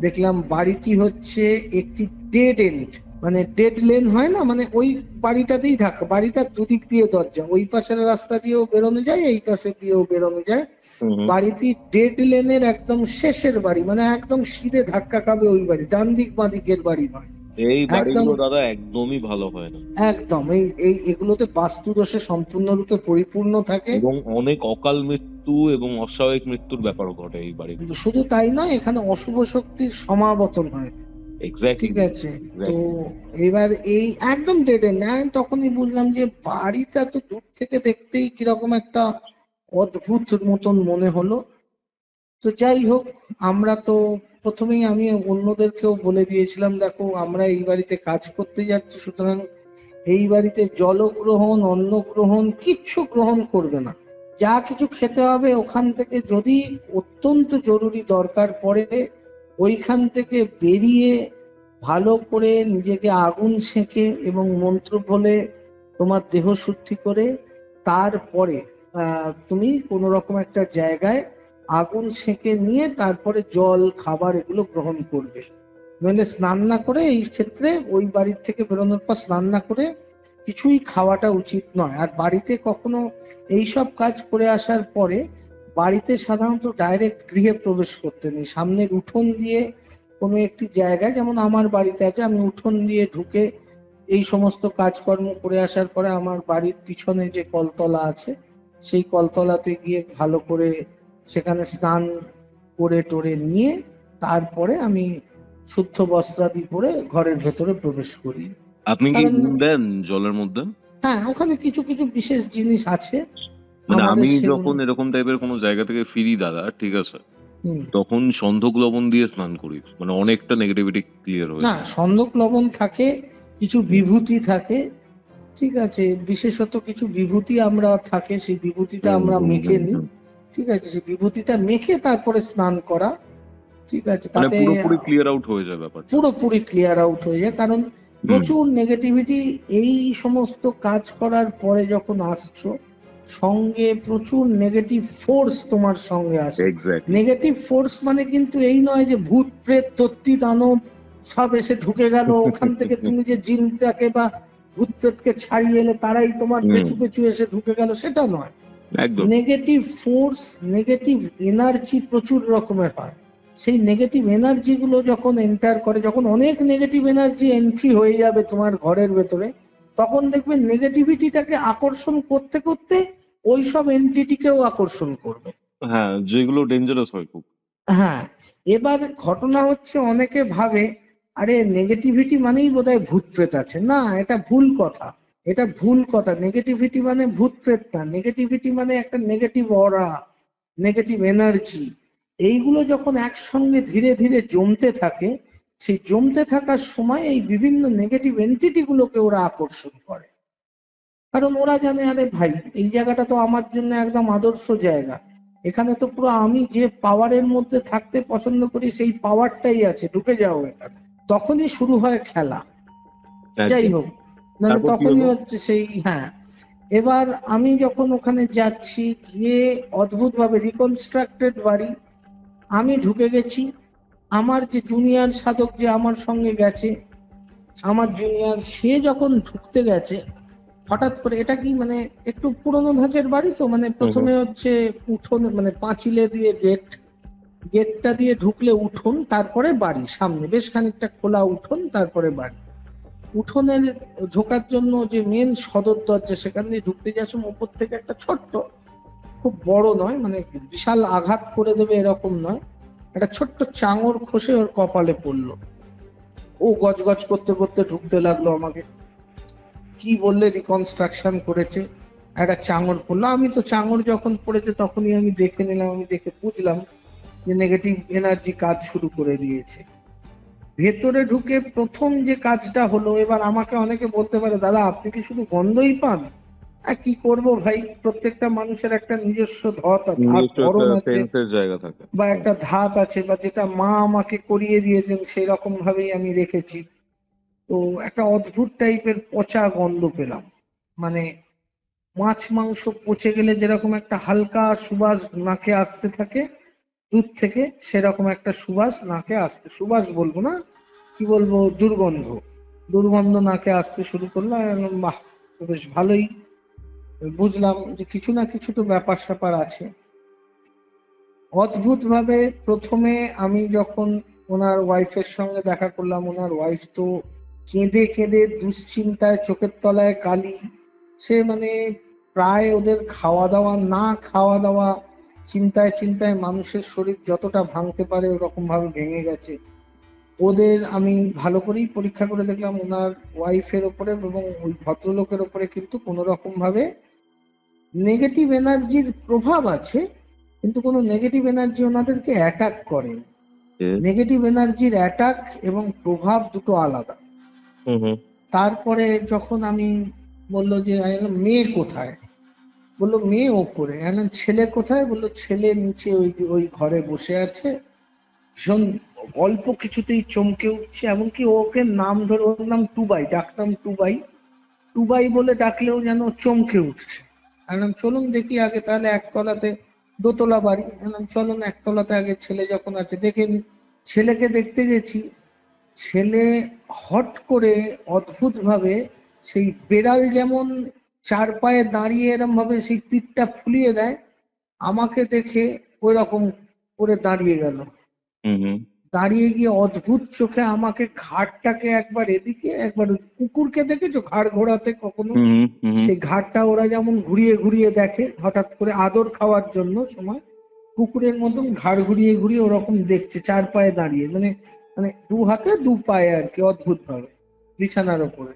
Speaker 3: দেখলাম বাড়িটি হচ্ছে একটি ডেড এন্ড, মানে ডেড লেন হয় না, মানে ওই বাড়িটাতেই থাকা, বাড়িটার দুদিক দিয়ে দরজা, ওই পাশের রাস্তা দিয়েও বেরোনো যায়, এই পাশে দিয়েও বেরোনো যায়। বাড়িটি ডেড লেনের একদম শেষের বাড়ি, মানে একদম সিধে ধাক্কা খাবে ওই বাড়ি, ডান দিক বাঁ দিকের বাড়ি নয়।
Speaker 2: এই
Speaker 3: একদম
Speaker 2: বাড়িগুলো দাদা একদমই ভালো হয় না।
Speaker 3: একদম এগুলোতে বাস্তু দোষে সম্পূর্ণরূপে পরিপূর্ণ থাকে,
Speaker 2: এবং অনেক অকাল মৃত্যু এবং অস্বাভাবিক মৃত্যুর ব্যাপার ঘটে এই বাড়িতে।
Speaker 3: শুধু তাই নয়, এখানে অশুভ শক্তির সমাবর্তন হয়। ঠিক আছে। তো এবার এই একদম ডেড এন্ড, তখনই বুঝলাম যে বাড়িটা তো দূর থেকে দেখতেই কিরকম একটা অদ্ভুত মতন মনে হলো। তো যাই হোক, আমরা তো প্রথমেই আমি অন্যদেরকেও বলে দিয়েছিলাম, দেখো আমরা এই বাড়িতে কাজ করতে যাচ্ছি, সুতরাং এই বাড়িতে জলগ্রহণ, অন্ন গ্রহণ কিচ্ছু গ্রহণ করবে না। যা কিছু খেতে হবে ওখান থেকে, যদি অত্যন্ত জরুরি দরকার পড়ে ওইখান থেকে বেরিয়ে ভালো করে নিজেকে আগুন সেঁকে এবং মন্ত্র বলে তোমার দেহ শুদ্ধি করে, তারপরে তুমি কোনো রকম একটা জায়গায় আগুন সেঁকে নিয়ে তারপরে জল খাবার এগুলো গ্রহণ করবে। নইলে স্নান না করে, এই ক্ষেত্রে ওই বাড়ির থেকে বেরোনোর পর স্নান না করে কিছুই খাওয়াটা উচিত নয়। আর বাড়িতে কখনো এইসব কাজ করে আসার পরে বাড়িতে সাধারণত ডাইরেক্ট গৃহে প্রবেশ করতে নেই, সামনের উঠোন দিয়ে কোনো একটি জায়গায়, যেমন আমার বাড়িতে আছে, আমি উঠোন দিয়ে ঢুকে এই সমস্ত কাজকর্ম করে আসার পরে আমার বাড়ির পিছনে যে কলতলা আছে, সেই কলতলাতে গিয়ে ভালো করে সেখানে স্নান করে টোরে নিয়ে তারপরে আমি শুদ্ধ বস্ত্রাদি পরে ঘরের ভেতরে প্রবেশ করি।
Speaker 2: আপনি কি নুন দেন জলের মধ্যে?
Speaker 3: হ্যাঁ, ওখানে কিছু কিছু বিশেষ জিনিস আছে।
Speaker 2: মানে আমি যখন এরকম টাইপের কোনো জায়গা থেকে ফিরি দাদা, ঠিক আছে, তখন সন্ধক লবণ দিয়ে স্নান করি, মানে অনেকটা নেগেটিভিটি ক্লিয়ার হয়।
Speaker 3: না, সন্ধক লবণ থাকে, কিছু বিভূতি থাকে, ঠিক আছে, বিশেষত কিছু বিভূতি আমরা থাকে, সেই বিভূতিটা আমরা মেখে নিই, ঠিক আছে, সেই বিভূতিটা মেখে তারপরে স্নান করা, ঠিক আছে, তাতে
Speaker 2: পুরোপুরি ক্লিয়ার আউট হয়ে যায় ব্যাপারটা,
Speaker 3: পুরোপুরি ক্লিয়ার আউট হয়ে যায়। কারণ প্রচুর নেগেটিভিটি এই সমস্ত কাজ করার পরে যখন আসছো, সঙ্গে প্রচুর নেগেটিভ ফোর্স তোমার সঙ্গে আসে। নেগেটিভ ফোর্স মানে কিন্তু এই নয় যে ভূত প্রেত দত্তি দানব সব এসে ঢুকে গেল, ওখান থেকে তুমি যে জিনটাকে বা ভূত প্রেতকে ছাড়িয়ে এলে তারাই তোমার পেছু পেছু এসে ঢুকে গেল, সেটা নয়। নেগেটিভ ফোর্স, নেগেটিভ এনার্জি প্রচুর রকমের হয়। সেই নেগেটিভ এনার্জি গুলো যখন এন্টার করে, যখন অনেক নেগেটিভ এনার্জি এন্ট্রি হয়ে যাবে তোমার ঘরের ভেতরে, তখন দেখবে নেগেটিভিটিটাকে আকর্ষণ করতে করতে ওইসব এন্টিটিকেও আকর্ষণ করবে,
Speaker 2: হ্যাঁ, যেগুলো ডেঞ্জারাস হয় খুব।
Speaker 3: হ্যাঁ, এবার ঘটনা হচ্ছে অনেকে ভাবে আরে নেগেটিভিটি মানেই বোধহয় ভূত প্রেত আছে। না, এটা ভুল কথা, এটা ভুল কথা। নেগেটিভিটি মানে ভূত প্রেত না, নেগেটিভিটি মানে একটা নেগেটিভ অরা, নেগেটিভ এনার্জি। এইগুলো যখন একসঙ্গে ধীরে ধীরে জমতে থাকে, সেই জমতে থাকার সময় এই বিভিন্ন নেগেটিভ এন্টিটি গুলোকে ওরা আকর্ষণ করে। কারণ ওরা জানে, আরে ভাই এই জায়গাটা তো আমার জন্য একদম আদর্শ জায়গা, এখানে তো পুরো আমি যে পাওয়ারের মধ্যে থাকতে পছন্দ করি সেই পাওয়ারটাই আছে, ঢুকে যাও এখানে। তখনই শুরু হয় খেলা। যাই হোক, মানে তখনই হচ্ছে সেই, হ্যাঁ। এবার আমি যখন ওখানে যাচ্ছি, গিয়ে অদ্ভুত ভাবে রিকনস্ট্রাক্টেড বাড়ি, আমি ঢুকে গেছি। আমার যে জুনিয়র সাধক যে আমার সঙ্গে গেছে, আমার জুনিয়র, সে যখন ঢুকতে গেছে, হঠাৎ করে, এটা কি মানে একটু পুরোনো ধাঁচের বাড়ি তো, মানে প্রথমে হচ্ছে উঠোন, মানে পাঁচিলে দিয়ে গেটটা দিয়ে ঢুকলে উঠোন, তারপরে বাড়ি, সামনে বেশ খানিকটা খোলা উঠোন, তারপরে বাড়ি। উঠোনের ঢোকার জন্য যে মেন সদর দরজা, সেখান দিয়ে ঢুকতে যাচ্ছ, উপর থেকে একটা ছোট্ট, খুব বড় নয়, মানে বিশাল আঘাত করে দেবে এরকম নয়, একটা ছোট্ট চাঙর খসে ওর কপালে পড়লো। ও গজগজ করতে করতে ঢুকতে লাগলো আমাকে, কি বললে রিকনস্ট্রাকশন করেছে, একটা চাঙর পড়লো। আমি তো চাঙর যখন পড়েছে তখনই আমি দেখে নিলাম, আমি দেখে বুঝলাম যে নেগেটিভ এনার্জি কাজ শুরু করে দিয়েছে। ভেতরে ঢুকে প্রথম যে কাজটা হলো, এবার আমাকে অনেকে বলতে পারে, দাদা আপনি কি শুধু গন্ধই পান? আর কি করব ভাই, প্রত্যেকটা মানুষের একটা নিজস্ব ধাত আছে, বা একটা ধাত আছে, বা যেটা মা আমাকে করিয়ে দিয়েছেন সেই রকম ভাবেই আমি রেখেছি। তো একটা অদ্ভুত টাইপের পচা গন্ধ পেলাম, মানে মাছ মাংস পচে গেলে যেরকম একটা হালকা সুবাস নাকে আসতে থাকে দূর থেকে, সেরকম একটা সুবাস নাকে আসতে, সুবাস বলবো না, কি বলবো, দুর্গন্ধ, দুর্গন্ধ নাকে আসতে শুরু করলো। বাহ, বেশ ভালোই, বুঝলাম যে কিছু না কিছু তো ব্যাপার স্যাপার আছে। অদ্ভুত ভাবে প্রথমে আমি যখন ওনার ওয়াইফের সঙ্গে দেখা করলাম, ওনার ওয়াইফ তো কেঁদে কেঁদে দুশ্চিন্তায়, চোখের তলায় কালি, সে মানে প্রায় ওদের খাওয়া দাওয়া, না খাওয়া দাওয়া, চিন্তায় চিন্তায় মানুষের শরীর যতটা ভাঙতে পারে ওরকম ভাবে ভেঙে গেছে। ওদের আমি ভালো করেই পরীক্ষা করে দেখলাম, ওনার ওয়াইফের ওপরে এবং ওই ভদ্রলোকের ওপরে কিন্তু কোনো রকম ভাবে নেগেটিভ এনার্জির প্রভাব আছে, কিন্তু কোনো নেগেটিভ এনার্জি ওনাদেরকে অ্যাটাক করে। নেগেটিভ এনার্জির অ্যাটাক এবং প্রভাব দুটো আলাদা। তারপরে যখন আমি বললো যে মেয়ে কোথায়, বললো মেয়ে ওপরে। ছেলে কোথায়, বললো ছেলে নিচে ওই ঘরে বসে আছে। ভীষণ অল্প কিছুতেই চমকে উঠছে, এমনকি ওকে নাম ধরে, ওর নাম টুবাই, ডাকতাম টুবাই, টুবাই বলে ডাকলেও যেন চমকে উঠছে। চলুন দেখি আগে তাহলে একতলাতে, দোতলা বাড়ি, চলুন একতলাতে আগে ছেলে যখন আছে দেখে নি। ছেলেকে দেখতে গেছি, ছেলে হট করে অদ্ভুত ভাবে সেই বেড়াল যেমন চার পায়ে দাঁড়িয়ে এরম ভাবে সেই পিঠটা ফুলিয়ে দেয়, আমাকে দেখে ওই রকম করে দাঁড়িয়ে গেল। দাঁড়িয়ে গিয়ে অদ্ভুত চোখে আমাকে, ঘাড়টাকে একবার এদিকে, একবার কুকুরকে দেখেছো ঘাড় ঘোরাতে কখনো, সেই ঘাড়টা ওরা যেমন ঘুরিয়ে ঘুরিয়ে দেখে হঠাৎ করে আদর খাওয়ার জন্য সময়, কুকুরের মতন ঘাড় ঘুরিয়ে ঘুরিয়ে ওরকম দেখছে, চার পায়ে দাঁড়িয়ে, মানে মানে দু হাতে দু পায়ে আর কি, অদ্ভুত ভাবে বিছানার ওপরে।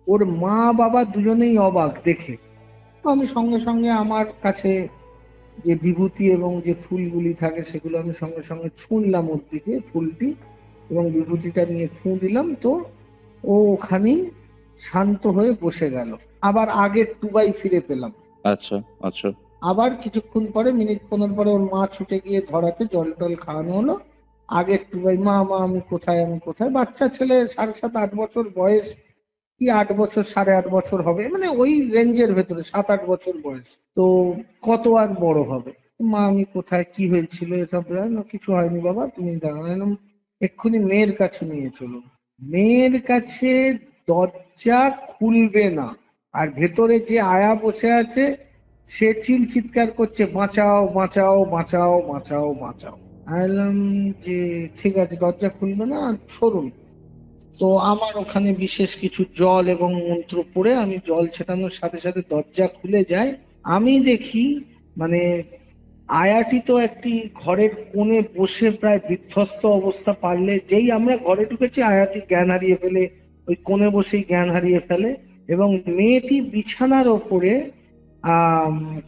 Speaker 3: ওর মা বাবা দুজনেই অবাক দেখে। আমি সঙ্গে সঙ্গে আমার কাছে যে বিভূতি এবং যে ফুলগুলি থাকে সেগুলো আমি সঙ্গে সঙ্গে ছুঁড়লাম ওর দিকে, ফুলটি এবং বিভূতিটা নিয়ে ফুঁ দিলাম, তো ও ওখানেই শান্ত হয়ে বসে গেল। আবার আগের টুবাই ফিরে পেলাম।
Speaker 2: আচ্ছা আচ্ছা।
Speaker 3: আবার কিছুক্ষণ পরে, মিনিট 15 পরে ওর মা ছুটে গিয়ে ধরাতে জল টল খাওয়ানো হলো। আগের টুবাই, মা মা আমি কোথায়, আমি কোথায়, বাচ্চা ছেলে 7.5-8 বছর বয়স, কি 8 বছর 8.5 বছর হবে, মানে ওই রেঞ্জের ভেতরে 7-8 বছর বয়স, তো কত আর বড় হবে। মা আমি কোথায়, কি হয়েছিল, এসব কিছু হয়নি বাবা, তুমি দাঁড়ানো, এক্ষুনি মেয়ের কাছে নিয়ে চলুন। মেয়ের কাছে দরজা খুলবে না, আর ভেতরে যে আয়া বসে আছে সে চিৎকার করছে, বাঁচাও বাঁচাও বাঁচাও বাঁচাও বাঁচাও। বললাম যে ঠিক আছে, দরজা খুলবে না, সরুন। তো আমার ওখানে বিশেষ কিছু জল এবং মন্ত্র পড়ে আমি জল ছেটানোর সাথে সাথে দরজা খুলে যায়। আমি দেখি মানে আয়াটি তো একটি ঘরের কোণে বসে প্রায় বিধ্বস্ত অবস্থা, পারলে যেই আমরা ঘরে ঢুকেছি আয়াটি জ্ঞান হারিয়ে ফেলে, ওই কোণে বসেই জ্ঞান হারিয়ে ফেলে। এবং মেয়েটি বিছানার ওপরে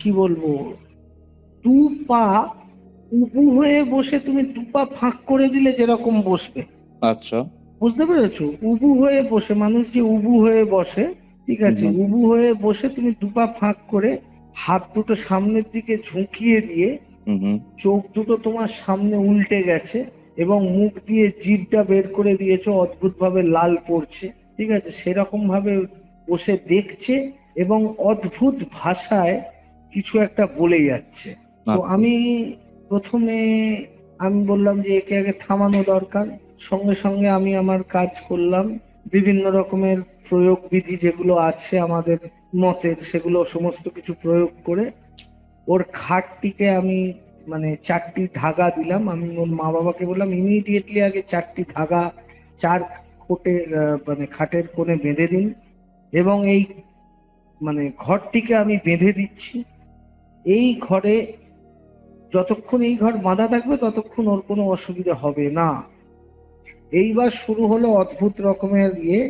Speaker 3: কি বলবো, 2 পা উবু হয়ে বসে তুমি দুপা ফাঁক করে দিলে যেরকম বসবে,
Speaker 2: আচ্ছা।
Speaker 3: বুঝতে পেরেছো? উবু হয়ে বসে, মানুষ যে উবু হয়ে বসে, ঠিক আছে, উবু হয়ে বসে তুমি দুপা ফাঁক করে হাত দুটো সামনের দিকে ঝুঁকিয়ে দিয়ে চোখ দুটো তোমার সামনে উল্টে গেছে এবং মুখ দিয়ে জিভটা বের করে দিয়েছো, অদ্ভুত ভাবে লাল পড়ছে, ঠিক আছে, সেরকম ভাবে বসে দেখছে এবং অদ্ভুত ভাষায় কিছু একটা বলে যাচ্ছে। তো আমি প্রথমে আমি বললাম যে একে আগে থামানো দরকার। সঙ্গে সঙ্গে আমি আমার কাজ করলাম, বিভিন্ন রকমের প্রয়োগ বিধি যেগুলো আছে আমাদের মতের, সেগুলো সমস্ত কিছু প্রয়োগ করে ওর খাটটিকে আমি মানে 4টি ধাগা দিলাম। আমি ওর মা বাবাকে বললাম ইমিডিয়েটলি আগে 4টি ধাগা 4 কোটে মানে খাটের কোণে বেঁধে দিন এবং এই মানে ঘরটিকে আমি বেঁধে দিচ্ছি। এই ঘরে যতক্ষণ এই ঘর বাঁধা থাকবে ততক্ষণ ওর কোনো অসুবিধা হবে না। এইবার শুরু হলো অদ্ভুত রকমের ইয়ে।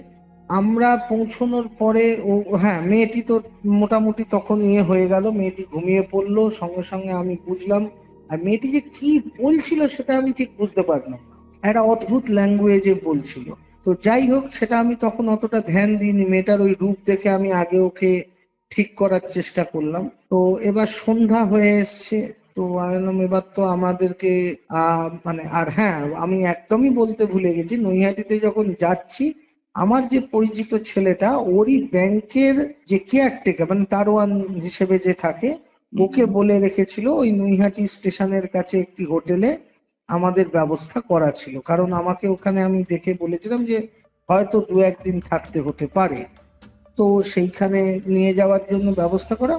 Speaker 3: আমরা পৌঁছানোর পরে ও, হ্যাঁ, মেয়েটি তো মোটামুটি তখন হয়ে গেল, মেয়েটি ঘুমিয়ে পড়লো। সঙ্গে সঙ্গে আমি বুঝলাম, আর মেয়েটি যে কি বলছিল সেটা আমি ঠিক বুঝতে পারলাম না, একটা অদ্ভুত ল্যাঙ্গুয়েজে বলছিল। তো যাই হোক, সেটা আমি তখন অতটা ধ্যান দিইনি। মেয়েটার ওই রূপ দেখে আমি আগে ওকে ঠিক করার চেষ্টা করলাম। তো এবার সন্ধ্যা হয়ে এসছে, তো আমি বললাম এবার তো আমাদেরকে মানে, আর হ্যাঁ, আমি একদমই বলতে ভুলে গেছি, নৈহাটিতে যখন যাচ্ছি আমার যে পরিচিত ছেলেটা, ওরই ব্যাংকের যে কেয়ারটেকার মানে দারোয়ান হিসেবে যে থাকে, ওকে বলে রেখেছিল ওই নৈহাটি স্টেশনের কাছে একটি হোটেলে আমাদের ব্যবস্থা করা ছিল, কারণ আমাকে ওখানে আমি দেখে বলেছিলাম যে হয়তো 2-1 দিন থাকতে হতে পারে, তো সেইখানে নিয়ে যাওয়ার জন্য ব্যবস্থা করা।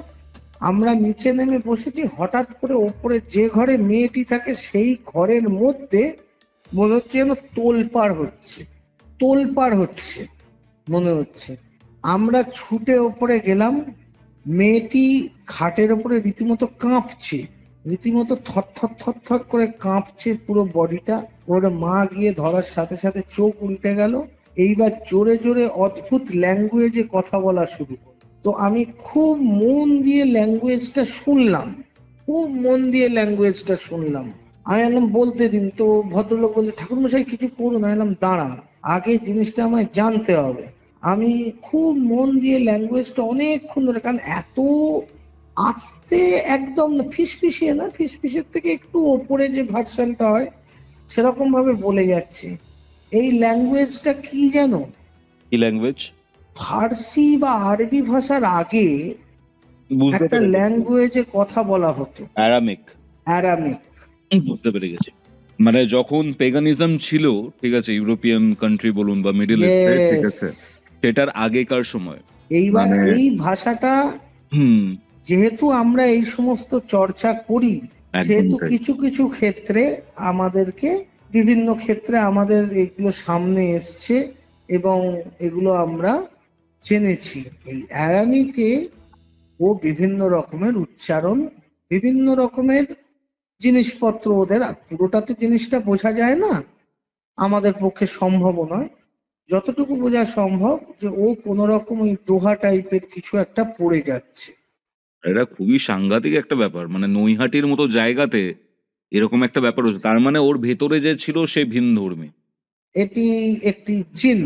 Speaker 3: আমরা নিচে নেমে বসেছি, হঠাৎ করে ওপরে যে ঘরে মেয়েটি থাকে সেই ঘরের মধ্যে মনে হচ্ছে যেন তোলপাড় হচ্ছে মনে হচ্ছে। আমরা ছুটে ওপরে গেলাম, মেয়েটি খাটের ওপরে রীতিমতো কাঁপছে, রীতিমতো থর করে কাঁপছে পুরো বডিটা। ওর মা গিয়ে ধরার সাথে সাথে চোখ উল্টে গেল। এইবার জোরে জোরে অদ্ভুত ল্যাঙ্গুয়েজে কথা বলা শুরু করলো। তো আমি খুব মন দিয়ে ল্যাঙ্গুয়েজটা শুনলাম, আমি বললাম বলতে দিন। তো ভদ্রলোক বললে ঠাকুরমশাই কিছু করুন। আমি বললাম দাঁড়ান, আগে জিনিসটা আমায় জানতে হবে। আমি খুব মন দিয়ে ল্যাঙ্গুয়েজটা অনেকক্ষণ ধরে, কারণ এত আস্তে, একদম না ফিসফিসিয়ে, না ফিসফিসের থেকে একটু ওপরে যে ভার্সনটা হয় সেরকম ভাবে বলে যাচ্ছে। এই ল্যাঙ্গুয়েজটা কি জানো?
Speaker 2: কি ল্যাঙ্গুয়েজ?
Speaker 3: ফার্সি বা আরবি ভাষার আগে একটা ল্যাঙ্গুয়েজে কথা বলা হতো,
Speaker 2: অ্যারামিক।
Speaker 3: বুঝতে পেরে গেছি।
Speaker 2: মানে যখন পেগানিজম ছিল, ঠিক আছে, ইউরোপিয়ান কান্ট্রি বলুন বা মিডল ইস্টে, ঠিক আছে, সেটার আগেকার সময়।
Speaker 3: এইবার এই ভাষাটা যেহেতু আমরা এই সমস্ত চর্চা করি, সেহেতু কিছু কিছু ক্ষেত্রে আমাদেরকে, বিভিন্ন ক্ষেত্রে আমাদের এগুলো সামনে এসছে এবং এগুলো আমরা জেনেছি। এই অ্যারামিকে ও বিভিন্ন রকমের উচ্চারণ, বিভিন্ন রকমের জিনিসপত্র ওদের, পুরোটা তো জিনিসটা বোঝা যায় না, আমাদের পক্ষে সম্ভব নয়। যতটুকু বোঝা সম্ভব যে ও কোন রকম ওই দোহা টাইপের কিছু একটা পড়ে যাচ্ছে।
Speaker 2: এটা খুবই সাংঘাতিক একটা ব্যাপার, মানে নৈহাটির মতো জায়গাতে এরকম একটা ব্যাপার হচ্ছে। তার মানে ওর ভেতরে যে ছিল সে ভিন ধর্মী,
Speaker 3: এটি একটি জিন।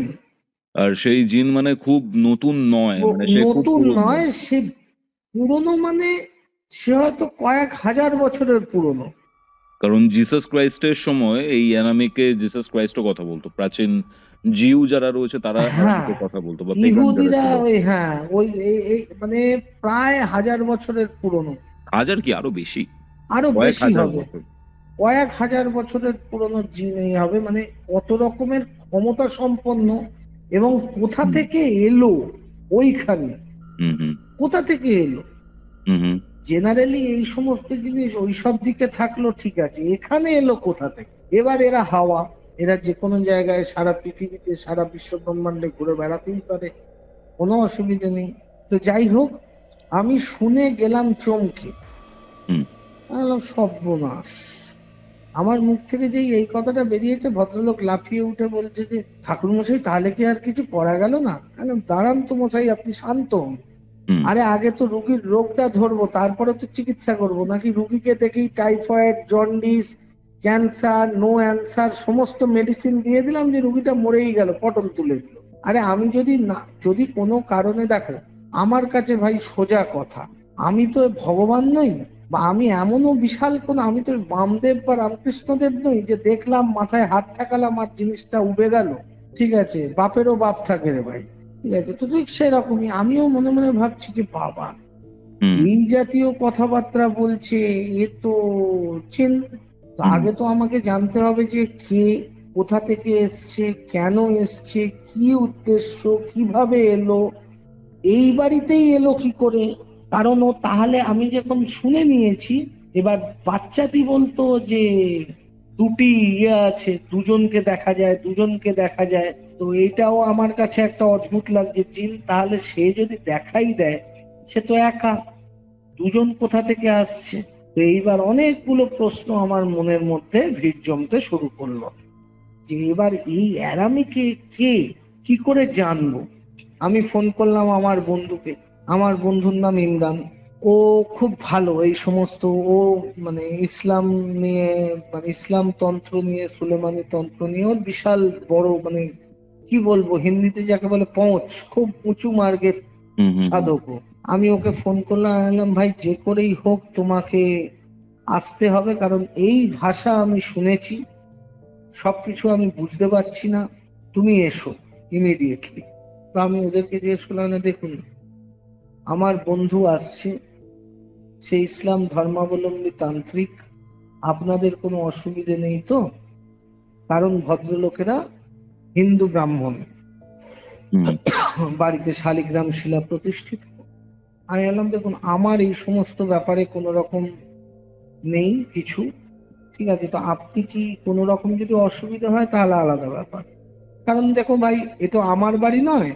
Speaker 2: আর সেই জিন মানে খুব নতুন নয়, মানে সে
Speaker 3: নতুন নয়, সে পুরনো, মানে সে হয়তো কয়েক হাজার বছরের পুরনো।
Speaker 2: কারণ জিসাস ক্রাইস্টের সময় এই অ্যানামিকে জিসাস ক্রাইস্টও কথা বলতো, প্রাচীন জিউ যারা রয়েছে তারা কথা বলতো, বা
Speaker 3: ইহুদিরা, ওই হ্যাঁ, ওই মানে প্রায় 1000 বছরের পুরনো।
Speaker 2: হাজার কি আরো বেশি,
Speaker 3: আরো বেশি হবে, কয়েক হাজার বছরের পুরনো জিন এই হবে। মানে কত রকমের ক্ষমতা সম্পন্ন এবং কোথা থেকে এলো ওইখানে, কোথা থেকে এলো। জেনারেলি এই সমস্ত জিনিস ওইসব দিকে থাকলো, ঠিক আছে, এখানে এলো কোথা থেকে? এবার এরা হাওয়া, এরা যে কোনো জায়গায় সারা পৃথিবীতে, সারা বিশ্ব ব্রহ্মাণ্ডে ঘুরে বেড়াতেই পারে, কোনো অসুবিধা নেই। তো যাই হোক, আমি শুনে গেলাম চমকে, সর্বনাশ। আমার মুখ থেকে যেই এই কথাটা বেরিয়েছে, ভদ্রলোক লাফিয়ে উঠে বলছে যে ঠাকুরমশাই তাহলে কি আর কিছু করা গেল না? দাঁড়ান তো মশাই, আপনি শান্ত হন। আরে আগে তো রুগীর রোগটা ধরবো, তারপরে তো চিকিৎসা করবো, নাকি রুগীকে দেখেই typhoid, jaundice, cancer, no answer সমস্ত মেডিসিন দিয়ে দিলাম যে রুগীটা মরেই গেল, পটল তুলে দিল। আরে আমি যদি কোনো কারণে, দেখো আমার কাছে ভাই সোজা কথা, আমি তো ভগবান নই, বা আমি এমনও বিশাল আমি তো বামদেব বা রামকৃষ্ণদেব নই যে দেখলাম মাথায় হাত ঠাকালাম আর জিনিসটা উবে গেল। ঠিক আছে, বাপেরও বাপ থাকে রে ভাই। ঠিক আছে, তো ঠিক সেরকমই আমিও মনে মনে ভাবছি যে বাবা এই জাতীয় কথাবার্তা বলছে, এ তো আগে তো আমাকে জানতে হবে যে কে, কোথা থেকে এসছে, কেন এসছে, কি উদ্দেশ্য, কিভাবে এলো, এই বাড়িতেই এলো কি করে। কারণ ও তাহলে আমি যখন শুনে নিয়েছি, এবার বাচ্চাটি বলতো যে দুটি আছে, দুজনকে দেখা যায়, দুজনকে দেখা যায়। তো এটাও আমার কাছে একটা অদ্ভুত লাগছে, তাহলে সে যদি দেখাই দেয়, সে তো একা, দুজন কোথা থেকে আসছে। তো এইবার অনেকগুলো প্রশ্ন আমার মনের মধ্যে ভিড় জমতে শুরু করলো, যে এবার এই অ্যারামিকে কে, কি করে জানবো। আমি ফোন করলাম আমার বন্ধুকে, আমার বন্ধুর নাম ইমরান। ও খুব ভালো এই সমস্ত, ও মানে ইসলাম নিয়ে, মানে ইসলাম তন্ত্র নিয়ে, সুলেমানি তন্ত্র নিয়ে ওর বিশাল বড়, মানে কি বলবো, হিন্দিতে যাকে বলে পৌঁছ, খুব উঁচু মার্গের সাধক। আমি ওকে ফোন করলাম, বললাম ভাই যে করেই হোক তোমাকে আসতে হবে, কারণ এই ভাষা আমি শুনেছি, সবকিছু আমি বুঝতে পারছি না, তুমি এসো ইমিডিয়েটলি। তো আমি ওদেরকে জিজ্ঞেস করলাম, দেখুন আমার বন্ধু আসছে, সে ইসলাম ধর্মাবলম্বী তান্ত্রিক, আপনাদের কোনো অসুবিধে নেই তো? কারণ ভদ্রলোকেরা হিন্দু ব্রাহ্মণ, বাড়িতে শালিগ্রাম শিলা প্রতিষ্ঠিত। আমি বললাম দেখুন আমার এই সমস্ত ব্যাপারে কোনো রকম নেই কিছু, ঠিক আছে, তো আপনি কি কোনো রকম যদি অসুবিধা হয় তাহলে আলাদা ব্যাপার। কারণ দেখো ভাই, এ তো আমার বাড়ি নয়,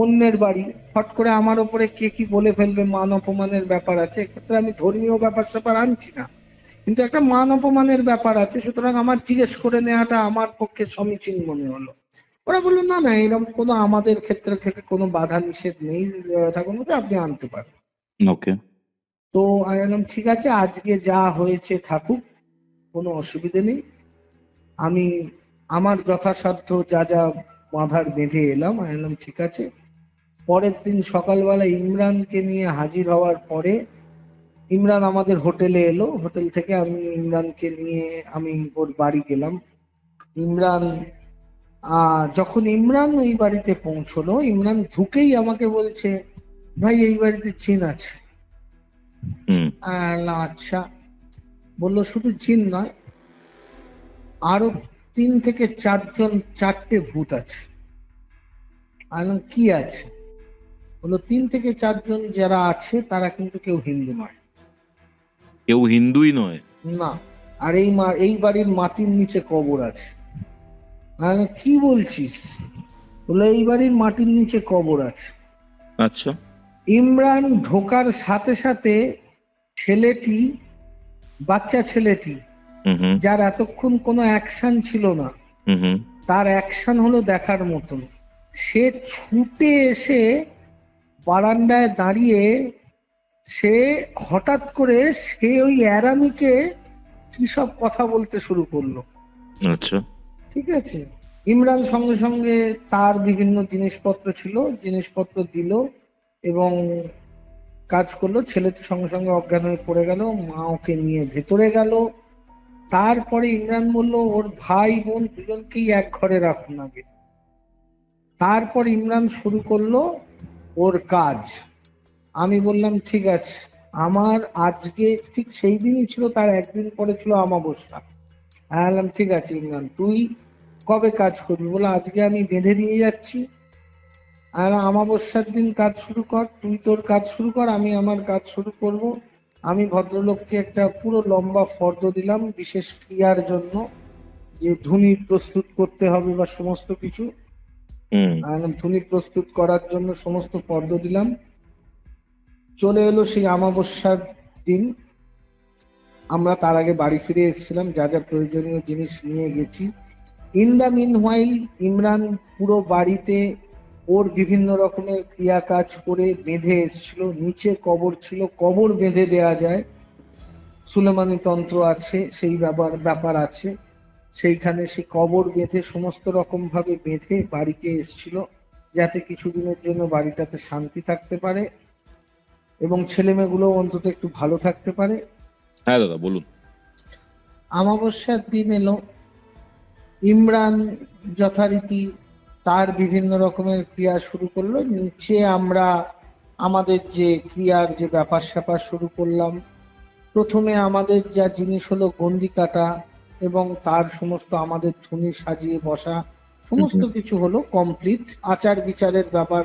Speaker 3: অন্যের বাড়ি, ফট করে আমার ওপরে কে কি বলে ফেলবে, মান অপমানের ব্যাপার আছে। এক্ষেত্রে আমি ধর্মীয় ব্যাপার স্যাপার আনছি না, কিন্তু একটা মান অপমানের ব্যাপার আছে, সুতরাং আমার জিজ্ঞেস করে নেওয়াটা আমার পক্ষে সমীচীন মনে হলো। ওরা বললো না না, এরকম কোনো আমাদের ক্ষেত্রে থেকে কোনো বাধা নিষেধ নেই, ঠাকুর মতো আপনি আনতে পারেন।
Speaker 2: ওকে।
Speaker 3: তো আমি বললাম ঠিক আছে, আজকে যা হয়েছে থাকুক, কোনো অসুবিধে নেই, আমি আমার যথাসাধ্য যা যা বাঁধার বেঁধে এলাম। আমি বললাম ঠিক আছে। পরের দিন সকালবেলা ইমরানকে নিয়ে হাজির হওয়ার পরে, ইমরান আমাদের হোটেলে এলো, হোটেল থেকে আমি ইমরানকে নিয়ে আমি ওর বাড়ি গেলাম। ইমরান যখন ইমরান ওই বাড়িতে পৌঁছলো, ইমরান ঢুকেই আমাকে বলছে, ভাই এই বাড়িতে জিন আছে। আচ্ছা। বললো শুধু জিন নয়, আরো 3 থেকে 4টে ভূত আছে। আমি কি আছে? বললো 3 থেকে 4 জন যারা আছে তারা কিন্তু কেউ হিন্দু নয়।
Speaker 2: কেউ হিন্দুই নয়?
Speaker 3: না। আর এই বাড়ির মাটির নিচে কবর আছে। কি বলছিস? বলে এই বাড়ির মাটির নিচে কবর আছে।
Speaker 2: আচ্ছা।
Speaker 3: ইমরান ঢোকার সাথে সাথে ছেলেটি, বাচ্চা ছেলেটি, যার এতক্ষণ কোনো অ্যাকশন ছিল না, তার অ্যাকশন হলো দেখার মতন। সে ছুটে এসে বারান্দায় দাঁড়িয়ে, সে হঠাৎ করে সে ওই অ্যারামিকে কি সব কথা বলতে শুরু করলো।
Speaker 2: আচ্ছা।
Speaker 3: ঠিক আছে, ইমরান সঙ্গে সঙ্গে তার বিভিন্ন জিনিসপত্র ছিল, জিনিসপত্র দিল এবং কাজ করলো। ছেলেটি সঙ্গে সঙ্গে অজ্ঞান হয়ে পড়ে গেল, মা ওকে নিয়ে ভেতরে গেল। তারপরে ইমরান বলল ওর ভাই বোন দুজনকেই এক ঘরে রাখুন আগে। তারপর ইমরান শুরু করলো ওর কাজ। আমি বললাম ঠিক আছে। আমার আজকে ঠিক সেই দিনই ছিল, তার একদিন পরে ছিল অমাবস্যা। আমি বললাম ঠিক আছে ইমরান, তুই কবে কাজ করবি? বলে আজকে আমি বেঁধে দিয়ে যাচ্ছি, আর অমাবস্যার দিন কাজ শুরু কর, তুই তোর কাজ শুরু কর, আমি আমার কাজ শুরু করব। আমি ভদ্রলোককে একটা পুরো লম্বা ফর্দ দিলাম বিশেষ ক্রিয়ার জন্য, যে ধুনি প্রস্তুত করতে হবে বা সমস্ত কিছু। ধুনি প্রস্তুত করার জন্য সমস্ত ফর্দ দিলাম। চলে এলো সেই অমাবস্যার দিন। আমরা তার আগে বাড়ি ফিরে এসেছিলাম, যা যা প্রয়োজনীয় জিনিস নিয়ে গেছি। In the meanwhile Imran পুরো বাড়িতে ওর বিভিন্ন রকমের ক্রিয়া কাজ করে বেঁধে এসছিল, নিচে কবর ছিল, কবর বেঁধে দেয়া যায়, সুলেমানি তন্ত্র আছে, সেই ব্যাপার আছে, সেইখানে সে কবর বেঁধে সমস্ত রকম ভাবে বেঁধে বাড়িতে এসছিল, যাতে কিছুদিনের জন্য বাড়িটাতে শান্তি থাকতে পারে এবং ছেলে মেয়েগুলো অন্তত একটু ভালো থাকতে পারে।
Speaker 2: হ্যাঁ দাদা বলুন।
Speaker 3: অমাবস্যার দিন এলো, ইমরান যথারীতি তার বিভিন্ন রকমের ক্রিয়া শুরু করলো। নিচে আমরা আমাদের যে ক্রিয়ার যে ব্যাপার স্যাপার শুরু করলাম। প্রথমে আমাদের যা জিনিস হলো গন্ডি কাটা এবং তার সমস্ত আমাদের ধুনি সাজিয়ে বসা, সমস্ত কিছু হলো কমপ্লিট, আচার বিচারের ব্যাপার।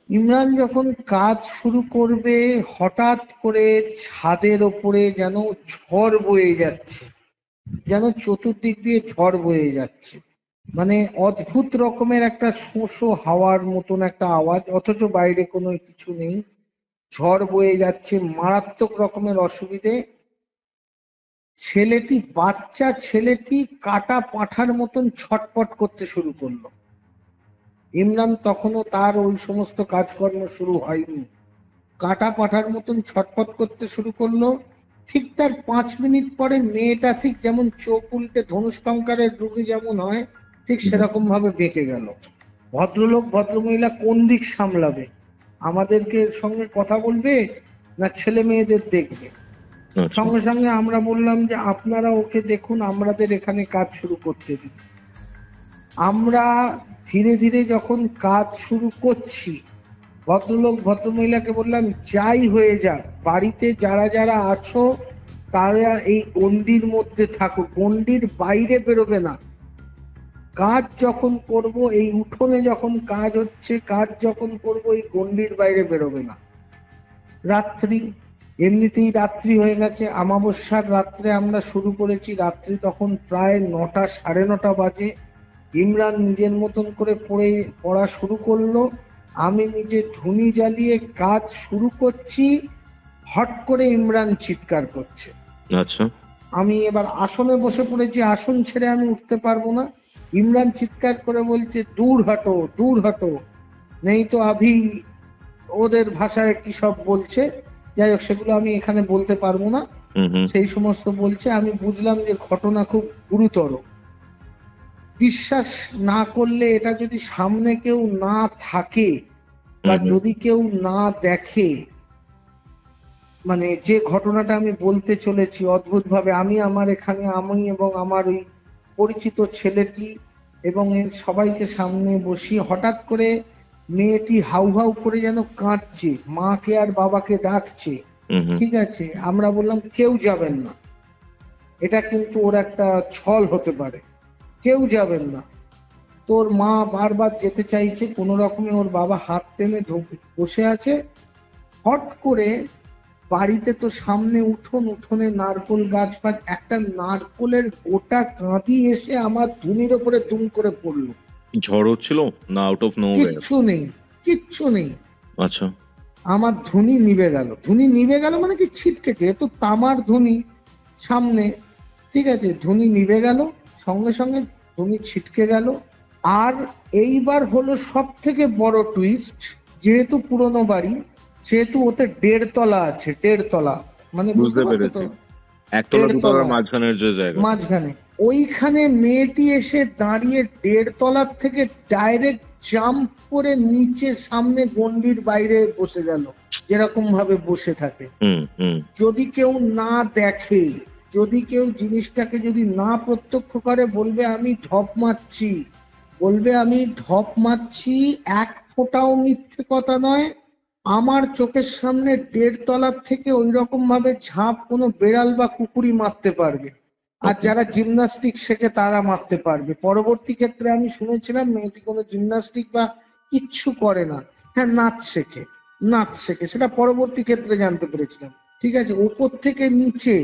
Speaker 3: ইমরান যখন কাজ শুরু করবে, হঠাৎ করে ছাদের ওপরে যেন ঝড় বয়ে যাচ্ছে, যেন চতুর্দিক দিয়ে ঝড় বয়ে যাচ্ছে, মানে অদ্ভুত রকমের একটা শোঁ হাওয়ার মতন একটা আওয়াজ, অথচ বাইরে কোনো কিছু নেই, ঝড় বয়ে যাচ্ছে, মারাত্মক রকমের অসুবিধে। ছেলেটি, বাচ্চা ছেলেটি কাটা পাঁঠার মতন ছটপট করতে শুরু করলো। ইমরান তখনও তার ওই সমস্ত কাজকর্ম শুরু হয়নি, কাটা পাঁঠার মতন ছটপট করতে শুরু করলো। ঠিক তার 5 মিনিট পরে মেয়েটা ঠিক যেমন চোখ উল্টে ধনুষ্টঙ্কারের রোগী যেমন হয়, ঠিক সেরকম ভাবে বেঁকে গেল। ভদ্রলোক ভদ্রমহিলা কোন দিক সামলাবে, আমাদেরকে সঙ্গে কথা বলবে না ছেলে মেয়েদের দেখবে? সঙ্গে সঙ্গে আমরা বললাম যে আপনারা ওকে দেখুন, আমাদের এখানে কাজ শুরু করতে দিন। আমরা ধীরে ধীরে যখন কাজ শুরু করছি, ভদ্রলোক ভদ্রমহিলাকে বললাম যাই হয়ে যাক, বাড়িতে যারা যারা আছো তারা এই গণ্ডির মধ্যে থাকো, গণ্ডির বাইরে বেরোবে না। কাজ যখন করব, এই উঠোনে যখন কাজ হচ্ছে, কাজ যখন করব, এই গণ্ডির বাইরে বেরোবে না। রাত্রি, এমনিতেই রাত্রি হয়ে গেছে, অমাবস্যার রাত্রে আমরা শুরু করেছি, রাত্রি তখন প্রায় 9টা, 9:30 বাজে। ইমরান নিজের মতন করে পড়া শুরু করলো, আমি নিজে ধুনি জ্বালিয়ে কাজ শুরু করছি। হট করে ইমরান চিৎকার করছে।
Speaker 2: আচ্ছা।
Speaker 3: আমি এবার আসনে বসে পড়েছি, আসন ছেড়ে আমি উঠতে পারবো না। ইমরান চিৎকার করে বলছে দূর হটো, দূর হটো, নেই তো আভি, ওদের ভাষায় কি সব বলছে, যাই হোক সেগুলো আমি এখানে বলতে পারবো না। সেই সমস্ত বলছে। আমি বুঝলাম যে ঘটনা খুব গুরুতর। বিশ্বাস না করলে, এটা যদি সামনে কেউ না থাকে বা যদি কেউ না দেখে, মানে যে ঘটনাটা আমি বলতে চলেছি অদ্ভুত ভাবে, আমি আমার এখানে, আমি এবং আমার ওই পরিচিত ছেলেটি এবং এর সবাইকে সামনে বসিয়ে, হঠাৎ করে মেয়েটি হাউ হাউ করে যেন কাঁদছে, মাকে আর বাবাকে ডাকছে। ঠিক আছে, আমরা বললাম কেউ যাবেন না, এটা কিন্তু ওর একটা ছল হতে পারে, কেউ যাবেন না। তোর মা বারবার যেতে চাইছে, কোনো রকমে ওর বাবা হাত টেনে বসে আছে। হট করে বাড়িতে তো সামনে উঠোন, উঠোনে নারকোল গাছ ফাছ, একটা নারকোলের গোটা কাঁদি এসে আমার ধুনির ওপরে দুম করে পড়লো।
Speaker 2: ঝড় হচ্ছিল না আউট অফ নোওয়্যার?
Speaker 3: কিচ্ছু নেই, কিচ্ছু নেই।
Speaker 2: আচ্ছা।
Speaker 3: আমার ধুনি নিভে গেল। ধুনি নিভে গেল মানে কি, ছিটকে, যেহেতু তামার ধুনি সামনে, ঠিক আছে, ধুনি নিভে গেল, সঙ্গে সঙ্গে ধুনি ছিটকে গেল। আর এইবার হলো সব থেকে বড় টুইস্ট, যেহেতু পুরনো বাড়ি, সেহেতু ওতে 1.5 তলা আছে, 1.5 তলা, মানে
Speaker 2: বুঝতে পেরেছি, একতলা দুতলার মাঝখানের যে জায়গা,
Speaker 3: মাঝখানে ওইখানে মেয়েটি এসে দাঁড়িয়ে 1.5 তলার থেকে ডাইরেক্ট জাম্প করে নিচে সামনে গন্ডির বাইরে বসে গেল, যেরকম ভাবে বসে থাকে। যদি কেউ না দেখে, যদি কেউ জিনিসটাকে যদি না প্রত্যক্ষ করে, বলবে আমি ঢপ মারছি, বলবে আমি ঢপ মারছি, এক ফোঁটাও মিথ্যে কথা নয়। আমার চোখের সামনে 1.5 তলার থেকে ওই রকম ভাবে ঝাঁপ কোনো বেড়াল বা কুকুরই মারতে পারবে, আর যারা জিমনাস্টিক শেখে তারা মারতে পারবে। পরবর্তী ক্ষেত্রে আমি শুনেছিলাম মেয়েটি কোনো জিমনাস্টিক বা কিচ্ছু করে না, হ্যাঁ নাচ শেখে, নাচ শেখে, সেটা পরবর্তী ক্ষেত্রে জানতে পেরেছিলাম। ঠিক আছে, উপর থেকে নিচে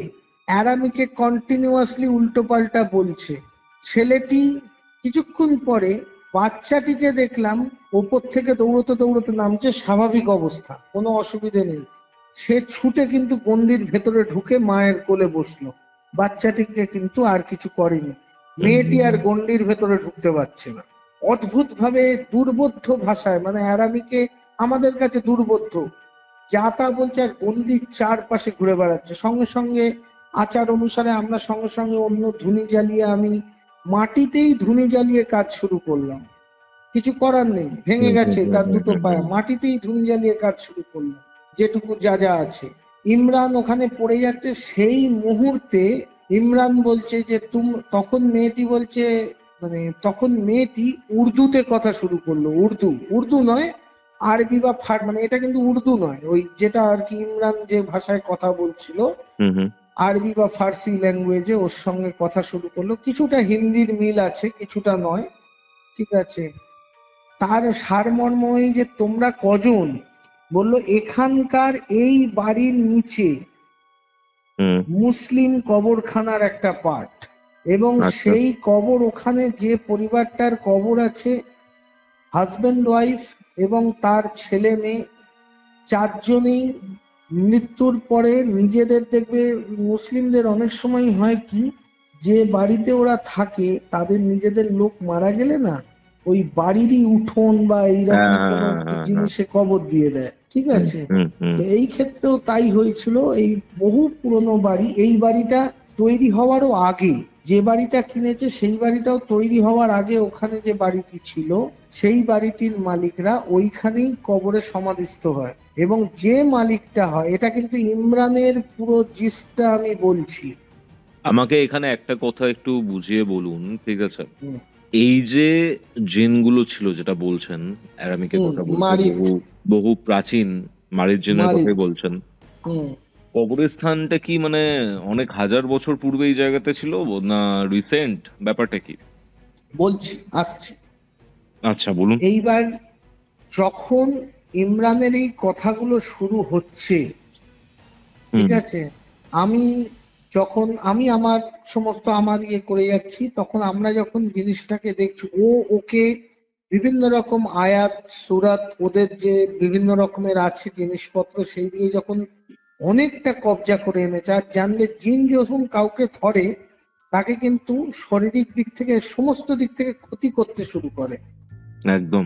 Speaker 3: অ্যারামিকে কন্টিনিউয়াসলি উল্টো পাল্টা বলছে। ছেলেটি কিছুক্ষণ পরে বাচ্চাটিকে দেখলাম ওপর থেকে দৌড়তে দৌড়তে নামছে, স্বাভাবিক অবস্থা, কোনো অসুবিধে নেই। সে ছুটে কিন্তু গন্ডির ভেতরে ঢুকে মায়ের কোলে বসলো, বাচ্চাটিকে কিন্তু আর কিছু করেনি। মেয়েটি আর গন্ডির ভেতরে ঢুকতে পারছে না। অদ্ভুত ভাবে দুর্বোধ্য ভাষায়, মানে অ্যারামিকে আমাদের কাছে দুর্বোধ্য, যা তা বলছে, আর গন্ডির চারপাশে ঘুরে বেড়াচ্ছে। সঙ্গে সঙ্গে আচার অনুসারে আমরা সঙ্গে সঙ্গে অন্য ধুনি জ্বালিয়ে, আমি মাটিতেই ধুনি জ্বালিয়ে কাজ শুরু করলাম। কিছু করার নেই, ভেঙে গেছে তার দুটো পায়ে, মাটিতেই ধুনি জ্বালিয়ে কাজ শুরু করলাম যেটুকু যা যা আছে। ইমরান ওখানে পড়ে যাচ্ছে, সেই মুহূর্তে ইমরান বলছে যে তখন মেয়েটি বলছে, মানে তখন মেয়েটি উর্দুতে কথা শুরু করলো। উর্দু নয়, আরবি বা মানে এটা কিন্তু উর্দু নয়, ওই যেটা আর কি ইমরান যে ভাষায় কথা বলছিল আরবি বা ফার্সি ল্যাঙ্গুয়েজে ওর সঙ্গে কথা শুরু করলো। কিছুটা হিন্দির মিল আছে, কিছুটা নয়, ঠিক আছে। তার সারমর্ম এই যে তোমরা কজন, বলল এখানকার এই বাড়ির নিচে মুসলিম কবরখানার একটা পার্ট, এবং সেই কবর, ওখানে যে পরিবারটার কবর আছে, হাজবেন্ড ওয়াইফ এবং তার ছেলে মেয়ে চারজনেই মৃত্যুর পরে নিজেদের, দেখবে মুসলিমদের অনেক সময় হয় কি, যে বাড়িতে ওরা থাকে তাদের নিজেদের লোক মারা গেলে না, ওই বাড়িরই উঠোন বা এইরকম কোন জিনিসে কবর দিয়ে দেয়, ঠিক আছে। তো এই ক্ষেত্রেও তাই হয়েছিল। এই বহু পুরনো বাড়ি, এই বাড়িটা তৈরি হওয়ারও আগে, যে বাড়িটা কিনেছে সেই বাড়িটাও তৈরি হওয়ার আগে ওখানে যে বাড়িটি ছিল সেই বাড়িটির মালিকরা ওইখানেই কবরে সমাধিস্থ হয়। এবং যে মালিকটা হয়, এটা কিন্তু ইমরানের পুরো জিসটা আমি বলছি।
Speaker 2: আমাকে এখানে একটা কথা একটু বুঝিয়ে বলুন, ঠিক আছে। এই যে জিনগুলো ছিল যেটা বলছেন, অ্যারামিকের কথা বলছেন, বহু প্রাচীন মারিদ জিনের কথাই বলছেন, কবরস্থানটা কি মানে অনেক হাজার বছর পূর্বে এই জায়গাতে ছিল না রিসেন্ট, ব্যাপারটা কি?
Speaker 3: বলছি, আসছি।
Speaker 2: আচ্ছা বলুন।
Speaker 3: এইবার যখন ইমরানের এই কথাগুলো শুরু হচ্ছে, ঠিক আছে, আমি আমার সমস্ত আমার ইয়ে করে যাচ্ছি, তখন আমরা যখন জিনিসটাকে দেখছি, ওকে বিভিন্ন রকম আয়াত সূরাত, ওদের যে বিভিন্ন রকমের আছে জিনিসপত্র, সেই দিয়ে যখন অনেকটা কবজা করে এনেছে। আর জানলে জিন যখন কাউকে ধরে তাকে কিন্তু শারীরিক দিক থেকে, সমস্ত দিক থেকে ক্ষতি করতে শুরু করে,
Speaker 2: একদম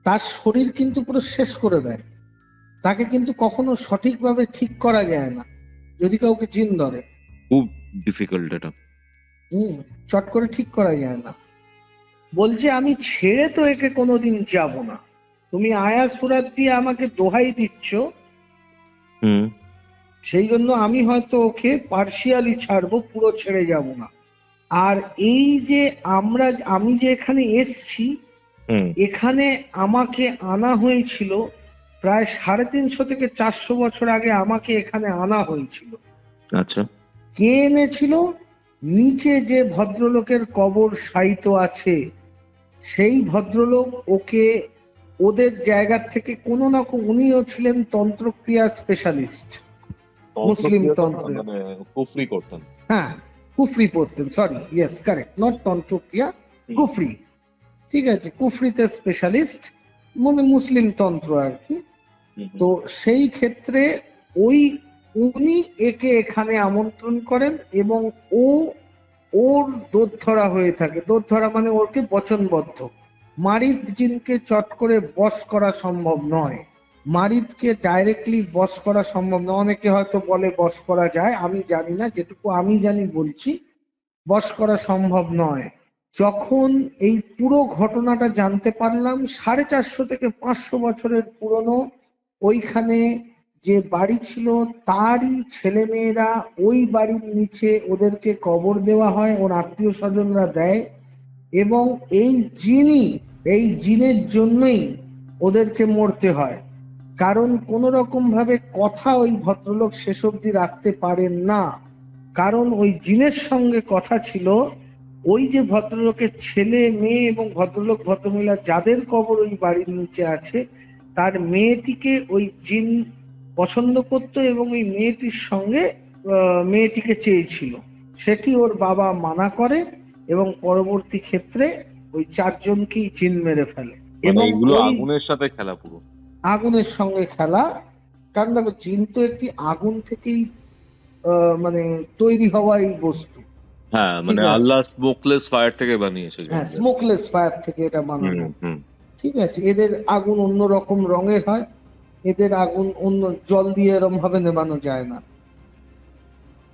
Speaker 3: তার শরীর কিন্তু পুরো শেষ করে দেয়, তাকে কিন্তু কখনো সঠিকভাবে ঠিক করা যায় না যদি কাউকে জিন ধরে।
Speaker 2: খুব ডিফিকাল্ট এটা।
Speaker 3: চট করে ঠিক করা যায় না। বলছে আমি ছেড়ে তো একে কোনোদিন যাব না, তুমি আয়াত সূরাত দিয়ে আমাকে দোহাই দিচ্ছ, সেই জন্য আমি হয়তো ওকে পার্শিয়ালি ছাড়বো, পুরো ছেড়ে যাব না। আর এই যে আমি যে এখানে এসছি, এখানে আমাকে আনা হয়েছিল প্রায় 350 থেকে 400 বছর আগে, আমাকে এখানে আনা হয়েছিল।
Speaker 2: আচ্ছা,
Speaker 3: কে এনেছিল? নিচে যে ভদ্রলোকের কবর শায়িত আছে, সেই ভদ্রলোক ওকে ওদের জায়গা থেকে কোনো না কোনো, উনিও ছিলেন তন্ত্রক্রিয়া স্পেশালিস্ট, মুসলিম তন্ত্র,
Speaker 2: কুফরি করতেন।
Speaker 3: হ্যাঁ, কুফরি পড়তেন, সরি, ইয়েস কারেক্ট, নট তন্ত্রক্রিয়া, কুফরি, ঠিক আছে, কুফরিতে স্পেশালিস্ট, মানে মুসলিম তন্ত্র আর কি। তো সেই ক্ষেত্রে উনি একে এখানে আমন্ত্রণ করেন এবং ওর দোরধরা হয়ে থাকে। দোরধরা মানে ওকে বচনবদ্ধ। মারিদ জিনকে চট করে বশ করা সম্ভব নয়, মারিদকে ডাইরেক্টলি বশ করা সম্ভব নয়। অনেকে হয়তো বলে বশ করা যায়, আমি জানি না, যেটুকু আমি জানি বলছি, বশ করা সম্ভব নয়। যখন এই পুরো ঘটনাটা জানতে পারলাম, 450 থেকে 500 বছরের পুরনো ওইখানে যে বাড়ি ছিল, তারই ছেলে মেয়েরা ওই বাড়ির নিচে ওদেরকে কবর দেওয়া হয়, ওর আত্মীয় স্বজনরা দেয়, এবং এই জিনের জন্যই ওদেরকে মরতে হয়। কারণ কোন রকম ভাবে কথা ওই ভদ্রলোক শেষ অবধি রাখতে পারেন না, কারণ ওই জিনের সঙ্গে কথা ছিল, ওই যে ভদ্রলোকের ছেলে মেয়ে এবং ভদ্রলোক ভদ্রমহিলা যাদের কবর ওই বাড়ির নিচে আছে, তার মেয়েটিকে ওই জিন পছন্দ করতো এবং ওই মেয়েটির সঙ্গে মেয়েটিকে চেয়েছিল। সেটি ওর বাবা মানা করে এবং পরবর্তী ক্ষেত্রে ওই 4 জনকেই জিন মেরে ফেলে। এবং
Speaker 2: আগুনের সাথে খেলা, পুরো
Speaker 3: আগুনের সঙ্গে খেলা। কারণ দেখো, জিন তো একটি আগুন থেকেই মানে তৈরি হওয়া এই বস্তু,
Speaker 2: হ্যাঁ,
Speaker 3: ঠিক
Speaker 2: মানে
Speaker 3: আছে,
Speaker 2: আল্লাহ স্মোকলেস ফায়ার থেকে বানিয়েছে
Speaker 3: হ্যাঁ,
Speaker 2: জঙ্গল।
Speaker 3: স্মোকলেস ফায়ার থেকে এটা
Speaker 2: হুম
Speaker 3: বানানো।
Speaker 2: হুম
Speaker 3: ঠিক আছে, এদের আগুন অন্য রকম রঙের হয়, এদের আগুন অন্য, জল দিয়ে এরম ভাবে নেভানো যায় না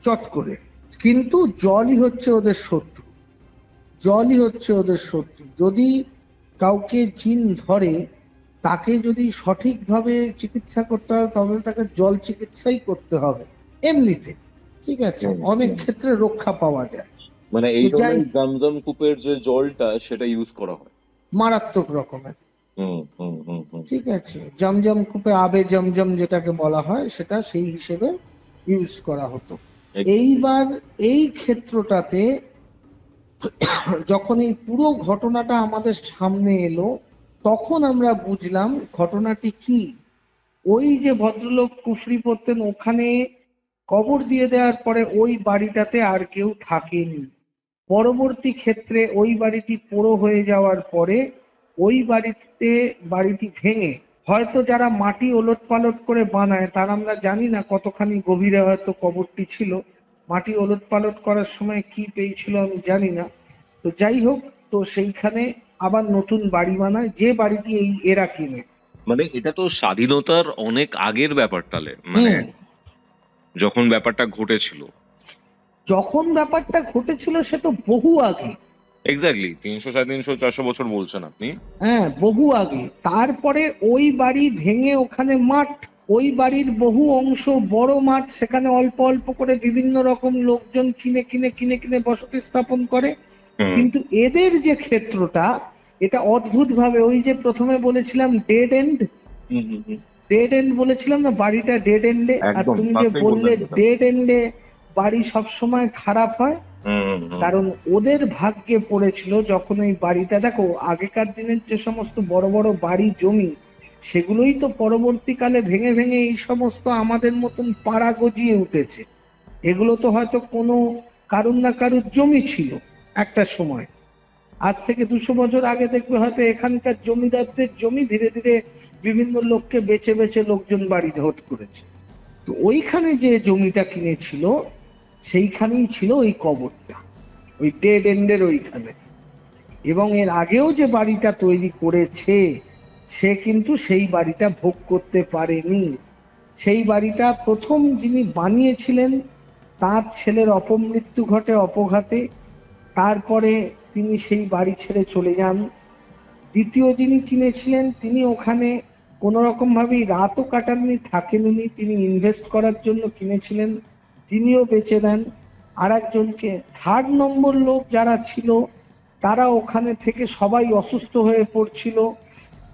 Speaker 3: চট করে। কিন্তু জলই হচ্ছে ওদের শত্রু, জলই হচ্ছে ওদের শত্রু। যদি কাউকে জিন ধরে, তাকে যদি সঠিকভাবে চিকিৎসা করতে হয় তবে তাকে জল চিকিৎসাই করতে হবে এমনিতে। ঠিক আছে,
Speaker 2: হুম
Speaker 3: অনেক
Speaker 2: হুম।
Speaker 3: ক্ষেত্রে রক্ষা পাওয়া যায়।
Speaker 2: মানে
Speaker 3: তো
Speaker 2: এই
Speaker 3: যাই,
Speaker 2: ধরনের জমজম কূপের যে জলটা সেটা ইউজ করা হয়।
Speaker 3: মারাত্মক রকমের।
Speaker 2: হুম হুম হুম হুম।
Speaker 3: ঠিক আছে, জমজম কূপে আবে জমজম যেটাকে বলা হয় সেটা সেই হিসেবে ইউজ করা হতো।
Speaker 2: Exactly.
Speaker 3: এইবার এই ক্ষেত্রটাতে যখন এই পুরো ঘটনাটা আমাদের সামনে এলো, তখন আমরা বুঝলাম ঘটনাটি কি। ওই যে ভদ্রলোক কুফরি পড়তেন, ওখানে কবর দিয়ে দেওয়ার পরে ওই বাড়িটাতে আর কেউ থাকেনি। পরবর্তী ক্ষেত্রে ওই বাড়িটি পোড়ো হয়ে যাওয়ার পরে ওই বাড়িটি ভেঙে, হয়তো যারা মাটি ওলট পালট করে বানায় তার আমরা জানি না কতখানি গভীরে হয়তো কবরটি ছিল, মাটি ওলট পালট করার সময় কি পেয়েছিল আমি জানি না। তো যাই হোক, তো সেইখানে আবার নতুন বাড়ি বানায়, যে বাড়িটি এরা কিনে।
Speaker 2: মানে এটা তো স্বাধীনতার অনেক আগের ব্যাপার তাহলে, মানে
Speaker 3: হুম,
Speaker 2: যখন ব্যাপারটা ঘটেছিল।
Speaker 3: যখন ব্যাপারটা ঘটেছিল সে তো বহু আগে।
Speaker 2: এক্স্যাক্টলি 300 350 400 বছর বলছেন আপনি।
Speaker 3: হ্যাঁ, বহু আগে। তারপরে ওই বাড়ি ভেঙে ওখানে মাঠ, ওই বাড়ির বহু অংশ বড় মাঠ, সেখানে অল্প অল্প করে বিভিন্ন রকম লোকজন কিনে কিনে কিনে কিনে বসতি স্থাপন করে।
Speaker 2: হুম
Speaker 3: কিন্তু এদের যে ক্ষেত্রটা, এটা অদ্ভুত ভাবে, ওই যে প্রথমে বলেছিলাম dead and,
Speaker 2: hmm hmm hmm.
Speaker 3: Dead and বলেছিলাম না, বাড়িটা ডেড এন্ডে, আর
Speaker 2: একদম
Speaker 3: তুমি যে
Speaker 2: ফার্স্টেই
Speaker 3: বললে
Speaker 2: বললেন যেটা।
Speaker 3: ডেড এন্ডে বাড়ি সবসময় খারাপ হয়।
Speaker 2: হুম হুম হুম।
Speaker 3: কারণ ওদের ভাগ্যে পড়েছিল যখন ওই বাড়িটা, দেখো আগেকার দিনের যে সমস্ত বড় বড় বাড়ি জমি, সেগুলোই তো পরবর্তীকালে ভেঙে ভেঙে এই সমস্ত আমাদের মতন পাড়া গজিয়ে উঠেছে। এগুলো তো হয়তো কোনো কারুর না কারুর জমি ছিল একটা সময়। আজ থেকে 200 বছর আগে দেখবে হয়তো এখানকার জমিদারদের জমি ধীরে ধীরে বিভিন্ন লোককে বেচে বেচে লোকজন বাড়ি ধোট করেছে। তো ওইখানে যে জমিটা কিনেছিল, সেইখানেই ছিল ওই কবরটা, ওই ডেড এন্ডের ওইখানে। এবং এর আগেও যে বাড়িটা তৈরি করেছে, সে কিন্তু সেই বাড়িটা ভোগ করতে পারেনি। সেই বাড়িটা প্রথম যিনি বানিয়েছিলেন তার ছেলের অপমৃত্যু ঘটে অপঘাতে, তারপরে তিনি সেই বাড়ি ছেড়ে চলে যান। দ্বিতীয় যিনি কিনেছিলেন তিনি ওখানে কোন রকম ভাবেই রাতও কাটাননি, থাকেননি, তিনি ইনভেস্ট করার জন্য কিনেছিলেন, তিনিও বেচে দেন আর একজনকে। থার্ড নম্বর লোক যারা ছিল, তারা ওখানে থেকে সবাই অসুস্থ হয়ে পড়ছিল,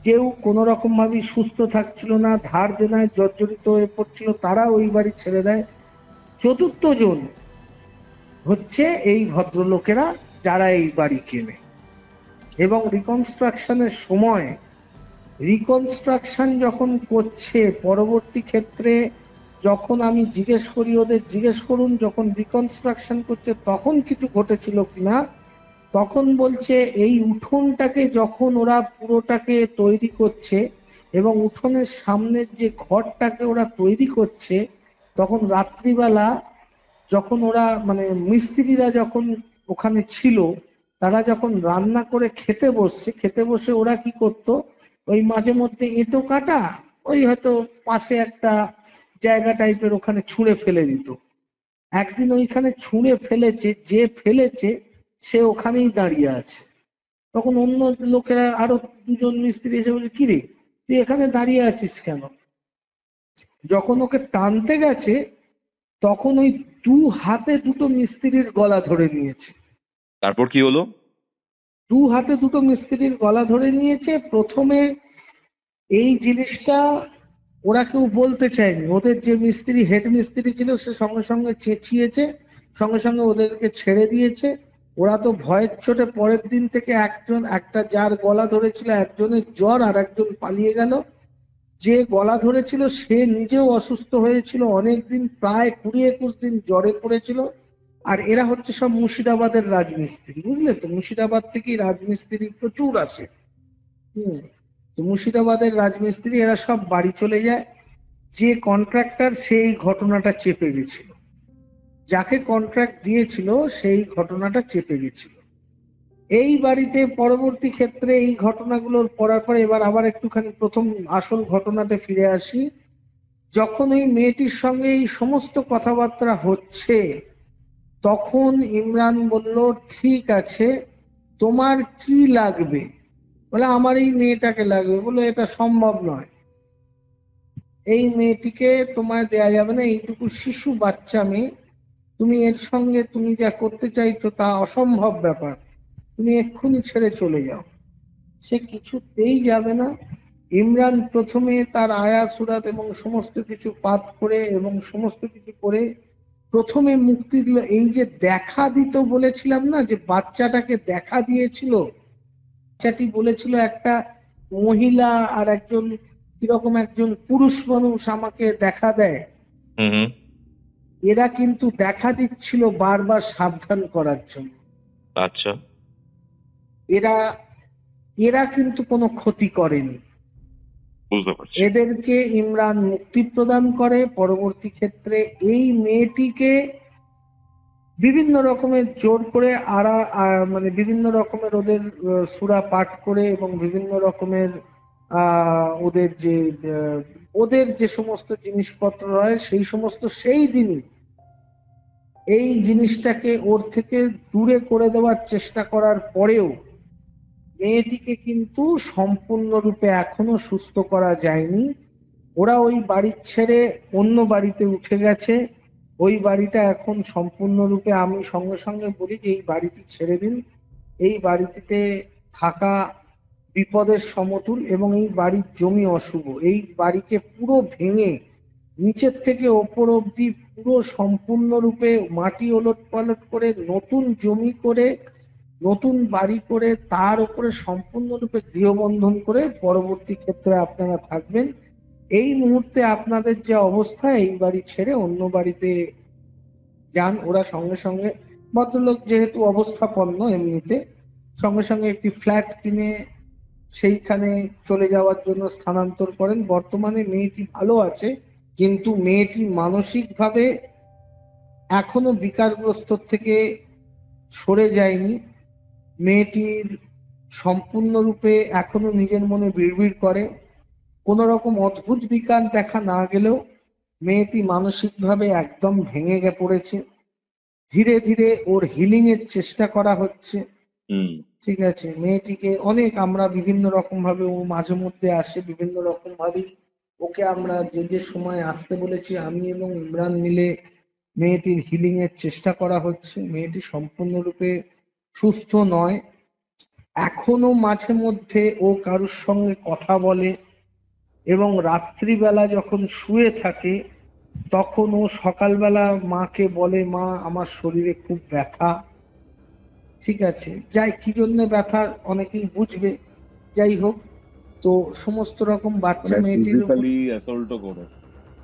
Speaker 3: কেউ কোনো রকম ভাবে সুস্থ থাকছিল না, ধার দেনায় জর্জরিত হয়ে পড়ছিল, তারা ওই বাড়ি ছেড়ে দেয়। চতুর্থ জন হচ্ছে এই ভদ্রলোকেরা, যারা এই বাড়ি কেনে। এবং রিকনস্ট্রাকশনের সময়, রিকনস্ট্রাকশন যখন করছে, পরবর্তী ক্ষেত্রে যখন আমি জিজ্ঞেস করি ওদের, জিজ্ঞেস করুন যখন রিকনস্ট্রাকশন করছে তখন কিছু ঘটেছিল কিনা, তখন বলছে এই উঠোনটাকে যখন ওরা পুরোটাকে তৈরি করছে এবং উঠোনের সামনের যে ঘরটাকে ওরা তৈরি করছে, তখন রাত্রিবেলা যখন ওরা মানে মিস্ত্রিরা যখন ওখানে ছিল, তারা যখন রান্না করে খেতে বসছে, খেতে বসে ওরা কি করতো, ওই মাঝে মধ্যে এঁটো কাটা, ওই হয়তো পাশে একটা জায়গা টাইপের ওখানে ছুঁড়ে ফেলে দিত। একদিন ওইখানে ছুঁড়ে ফেলেছে, যে ফেলেছে সে ওখানেই দাঁড়িয়ে আছে। তখন অন্য লোকেরা, আরো দুজন মিস্ত্রি এসে বলছে, কি রে তুই এখানে দাঁড়িয়ে আছিস কেন? যখন ওকে টানতে গেছে, তখন ওই দু হাতে দুটো মিস্ত্রির গলা ধরে নিয়েছে।
Speaker 2: তারপর কি হলো?
Speaker 3: দু হাতে দুটো মিস্ত্রির গলা ধরে নিয়েছে। প্রথমে এই জিনিসটা ওরা কেউ বলতে চায়নি, ওদের যে মিস্ত্রি, হেড মিস্ত্রি ছিল, সে সঙ্গে সঙ্গে চেঁচিয়েছে, সঙ্গে সঙ্গে ওদেরকে ছেড়ে দিয়েছে। ওরা তো ভয়ের চোটে পরের দিন থেকে একজন, একটা যার গলা ধরেছিল একজনের জ্বর, আর একজন পালিয়ে গেল। যে গলা ধরেছিল সে নিজেও অসুস্থ হয়েছিল অনেকদিন, প্রায় 20-21 দিন জ্বরে পড়েছিল। আর এরা হচ্ছে সব মুর্শিদাবাদের রাজমিস্ত্রি, বুঝলে তো, মুর্শিদাবাদ থেকেই রাজমিস্ত্রি প্রচুর আছে। হম, তো মুর্শিদাবাদের রাজমিস্ত্রি, এরা সব বাড়ি চলে যায়। যে কন্ট্রাক্টর সেই ঘটনাটা চেপে গেছিল। যাকে কন্ট্রাক্ট দিয়েছিল সেই ঘটনাটা চেপে গেছিল। এই বাড়িতে পরবর্তী ক্ষেত্রে এই ঘটনাগুলোর পড়ার পরে এবার আবার একটুখানি প্রথম আসল ঘটনাতে ফিরে আসি। যখন এই মেয়েটির সঙ্গে এই সমস্ত কথাবার্তা হচ্ছে, তখন ইমরান বলল, ঠিক আছে, তোমার কি লাগবে? বলে, আমার এই মেয়েটাকে লাগবে। বলে, এটা সম্ভব নয়, এই মেয়েটিকে তোমায় দেয়া যাবে না, এইটুকু শিশু বাচ্চা মেয়ে, তুমি এর সঙ্গে তুমি যা করতে চাইছো তা অসম্ভব ব্যাপার, তুমি এক্ষুনি ছেড়ে চলে যাও। সে কিছুতেই যাবে না। ইমরান প্রথমে তার আয়া সুরাত এবং সমস্ত কিছু পাঠ করে এবং সমস্ত কিছু করে প্রথমে মুক্তি দিল। এই যে দেখা দিত বলেছিলাম না, যে বাচ্চাটাকে দেখা দিয়েছিল, বাচ্চাটি বলেছিল একটা মহিলা আর একজন কিরকম একজন পুরুষ মানুষ আমাকে দেখা দেয়। এরা কিন্তু দেখা দিচ্ছিল বারবার সাবধান করার জন্য।
Speaker 2: আচ্ছা,
Speaker 3: এরা এরা কিন্তু কোনো ক্ষতি করেনি,
Speaker 2: বুঝতে পারছি।
Speaker 3: এদেরকে ইমরান মুক্তি প্রদান করে। পরবর্তী ক্ষেত্রে এই মেয়েটিকে বিভিন্ন রকমের জোর করে মানে বিভিন্ন রকমের ওদের সূরা পাঠ করে এবং বিভিন্ন রকমের ওদের যে সমস্ত জিনিসপত্র হয় সেই সমস্ত সেই দিনই এই জিনিসটাকে ওর থেকে দূরে করে দেওয়ার চেষ্টা করার পরেও মেয়েটিকে কিন্তু সম্পূর্ণরূপে এখনো সুস্থ করা যায়নি। ওরা ওই বাড়ি ছেড়ে অন্য বাড়িতে উঠে গেছে। ওই বাড়িটা এখন সম্পূর্ণরূপে, আমি সঙ্গে সঙ্গে বলি যে এই বাড়িটি ছেড়ে দিন, এই বাড়িটিতে থাকা বিপদের সমতুল এবং এই বাড়ির জমি অশুভ। এই বাড়িকে পুরো ভেঙে নিচের থেকে ওপর অব্দি পুরো সম্পূর্ণরূপে মাটি ওলট পালট করে নতুন জমি করে নতুন বাড়ি করে তার উপরে সম্পূর্ণরূপে গৃহবন্ধন করে পরবর্তী ক্ষেত্রে আপনারা থাকবেন। এই মুহূর্তে আপনাদের যে অবস্থা, এই বাড়ি ছেড়ে অন্য বাড়িতে যান। ওরা সঙ্গে সঙ্গে, ভদ্রলোক যেহেতু অবস্থাপন্ন এমনিতে, সঙ্গে সঙ্গে একটি ফ্ল্যাট কিনে সেইখানে চলে যাওয়ার জন্য স্থানান্তর করেন। বর্তমানে মেয়েটি ভালো আছে, কিন্তু মেয়েটি মানসিকভাবে এখনো বিকারগ্রস্ত থেকে সরে যায়নি। মেয়েটির সম্পূর্ণরূপে এখনো নিজের মনে বিড়বিড় করে। কোন রকম অদ্ভুত বিকার দেখা না গেলেও মেয়েটি মানসিকভাবে একদম ভেঙে পড়েছে। ধীরে ধীরে ওর হিলিং এর চেষ্টা করা হচ্ছে। ঠিক আছে, মেয়েটিকে অনেক আমরা বিভিন্ন রকম ভাবে, ও মাঝে মধ্যে আসে, বিভিন্ন রকম ভাবেই ওকে আমরা যে যে সময় আসতে বলেছি আমি এবং ইমরান মিলে মেয়েটির হিলিং এর চেষ্টা করা হচ্ছে। মেয়েটি সম্পূর্ণরূপে সুস্থ নয়, এখনো মাঝে মধ্যে ও কারোর সঙ্গে কথা বলে এবং রাত্রিবেলা যখন শুয়ে থাকে তখন ও সকালবেলা মাকে বলে, মা আমার শরীরে খুব ব্যথা। ঠিক আছে, যাই কি জন্য ব্যথা অনেকেই বুঝবে, যাই হোক। তো সমস্ত রকম বাচ্চা মেয়েটির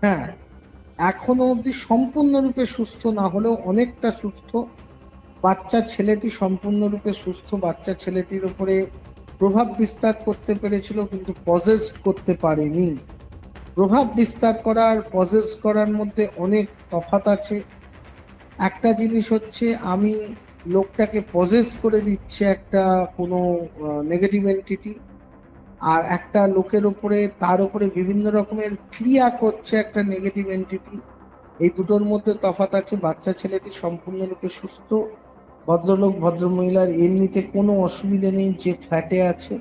Speaker 3: হ্যাঁ, এখনো অব্দি সম্পূর্ণরূপে সুস্থ না হলেও অনেকটা সুস্থ। বাচ্চা ছেলেটি সম্পূর্ণরূপে সুস্থ। বাচ্চা ছেলেটির উপরে প্রভাব বিস্তার করতে পেরেছিল কিন্তু পজেস করতে পারেনি। প্রভাব বিস্তার করা আর পজেস করার মধ্যে অনেক তফাৎ আছে। একটা জিনিস হচ্ছে আমি লোকটাকে পজেস করে দিচ্ছে একটা কোনো নেগেটিভ এন্টিটি, আর একটা লোকের উপরে তার উপরে বিভিন্ন রকমের ক্রিয়া করছে একটা নেগেটিভ এন্টিটি। এই দুটোর মধ্যে তফাৎ আছে। বাচ্চা ছেলেটি সম্পূর্ণরূপে সুস্থ, ভদ্রলোক ভদ্রমহিলার এমনিতে কোনো অসুবিধা নেই, যে ফ্ল্যাটে আছে।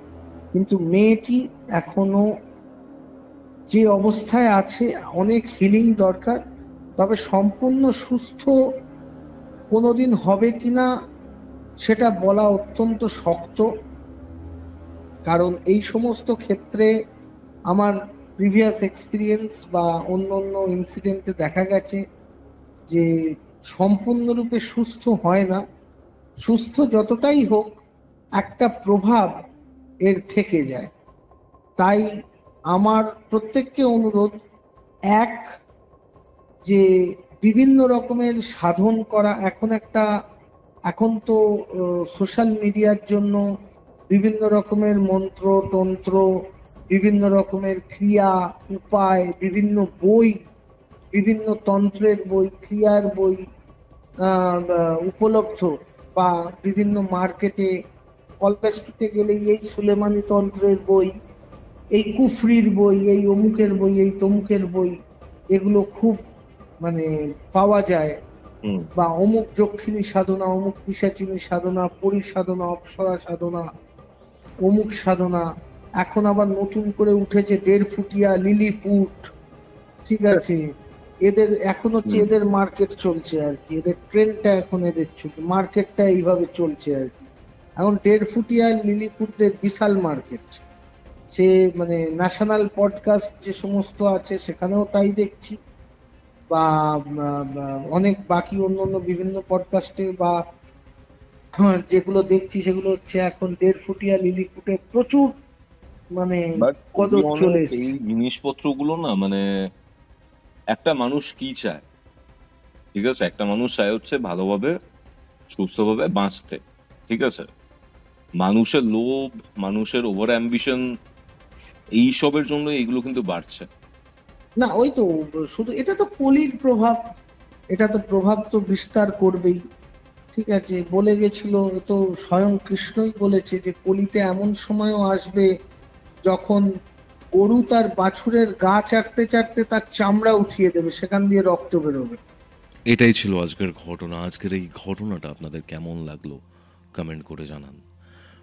Speaker 3: কিন্তু মেয়েটি এখনো যে অবস্থায় আছে অনেক হিলিং দরকার। তবে সম্পূর্ণ সুস্থ কোনোদিন হবে কিনা সেটা বলা অত্যন্ত শক্ত, কারণ এই সমস্ত ক্ষেত্রে আমার প্রিভিয়াস এক্সপিরিয়েন্স বা অন্য অন্য ইনসিডেন্টে দেখা গেছে যে সম্পূর্ণরূপে সুস্থ হয় না। সুস্থ যতটাই হোক একটা প্রভাব এর থেকে যায়। তাই আমার প্রত্যেককে অনুরোধ, এক, যে বিভিন্ন রকমের সাধন করা। এখন তো সোশ্যাল মিডিয়ার জন্য বিভিন্ন রকমের মন্ত্র তন্ত্র, বিভিন্ন রকমের ক্রিয়া উপায়, বিভিন্ন বই, বিভিন্ন তন্ত্রের বই, ক্রিয়ার বই, উপলব্ধ বা বিভিন্ন মার্কেটে কলকা স্ট্রিটে গেলে এই সুলেমানি তন্ত্রের বই, এই কুফরির বই, এই অমুকের বই, এই তমুকের বই, এগুলো খুব মানে পাওয়া যায়। বা অমুক যক্ষিণী সাধনা, অমুক পিশাচিনী সাধনা, পরি সাধনা, অপ্সরা সাধনা, অমুক সাধনা। এখন আবার নতুন করে উঠেছে 1.5 ফুটিয়া লিলিপুট, ঠিক আছে, এদের এখন হচ্ছে এদের মার্কেট চলছে আর কি, এদের ট্রেন্ডটা এখন এদের চলছে, মার্কেটটা এইভাবে চলছে আর কি। এখন 1.5 ফুটিয়া লিলিপুটদের বিশাল মার্কেট। সে মানে ন্যাশনাল পডকাস্ট যে সমস্ত আছে সেখানেও তাই দেখছি, বা অনেক বাকি অন্যান্য বিভিন্ন পডকাস্টে বা যেগুলো দেখছি সেগুলো হচ্ছে এখন 1.5 ফুটিয়া লিলিপুটে প্রচুর মানে কদর চলে এসেছে।
Speaker 2: এই জিনিসপত্রগুলো না মানে একটা মানুষ কি চায়, ঠিক আছে, একটা মানুষ চায় হচ্ছে ভালোভাবে সুস্থভাবে বাঁচতে, ঠিক আছে। মানুষের লোভ, মানুষের ওভার অ্যাম্বিশন, এইসবের জন্য এগুলো কিন্তু বাড়ছে
Speaker 3: না। ওই তো শুধু এটা তো কলির প্রভাব, এটা তো প্রভাব তো বিস্তার করবেই, ঠিক আছে। বলে গেছিল তো, স্বয়ং কৃষ্ণই বলেছে যে কলিতে এমন সময়ও আসবে যখন গরু তার বাছুরের গা চাটতে চাটতে তার চামড়া উঠিয়ে দেবে, সেখান দিয়ে রক্ত বেরোবে।
Speaker 1: এটাই ছিল আজকের ঘটনা। আজকের এই ঘটনাটা আপনাদের কেমন লাগলো কমেন্ট করে জানান।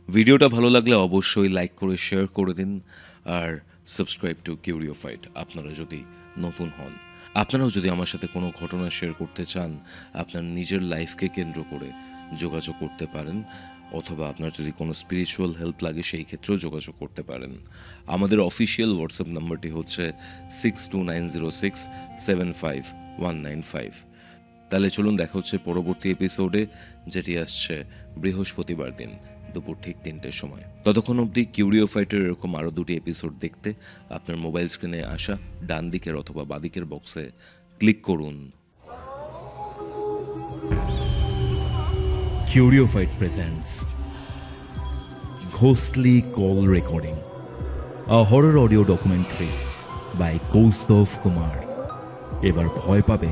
Speaker 1: ভিডিওটা ভালো লাগলে অবশ্যই লাইক করে শেয়ার করে দিন, আর সাবস্ক্রাইব টু কিউরিওফাইড আপনারা যদি নতুন হন। আপনারাও যদি আমার সাথে কোনো ঘটনা শেয়ার করতে চান, আপনার নিজের লাইফকে কেন্দ্র করে যোগাযোগ করতে পারেন, অথবা আপনার যদি কোনো স্পিরিচুয়াল হেল্প লাগে সেই ক্ষেত্রেও যোগাযোগ করতে পারেন। আমাদের অফিসিয়াল হোয়াটসঅ্যাপ নাম্বারটি হচ্ছে 6290675195। তাহলে চলুন দেখা হচ্ছে পরবর্তী এপিসোডে, যেটি আসছে বৃহস্পতিবার দিন দুপুর ঠিক 3টের সময়। ততক্ষণ অবধি কিউরিওফাইটের এরকম আরও 2টি এপিসোড দেখতে আপনার মোবাইল স্ক্রিনে আসা ডান দিকের অথবা বাদিকের বক্সে ক্লিক করুন।
Speaker 4: Curiophyte presents Ghostly Call Recording, a horror audio documentary by Kaustav Kumar. এবার ভয় পাবে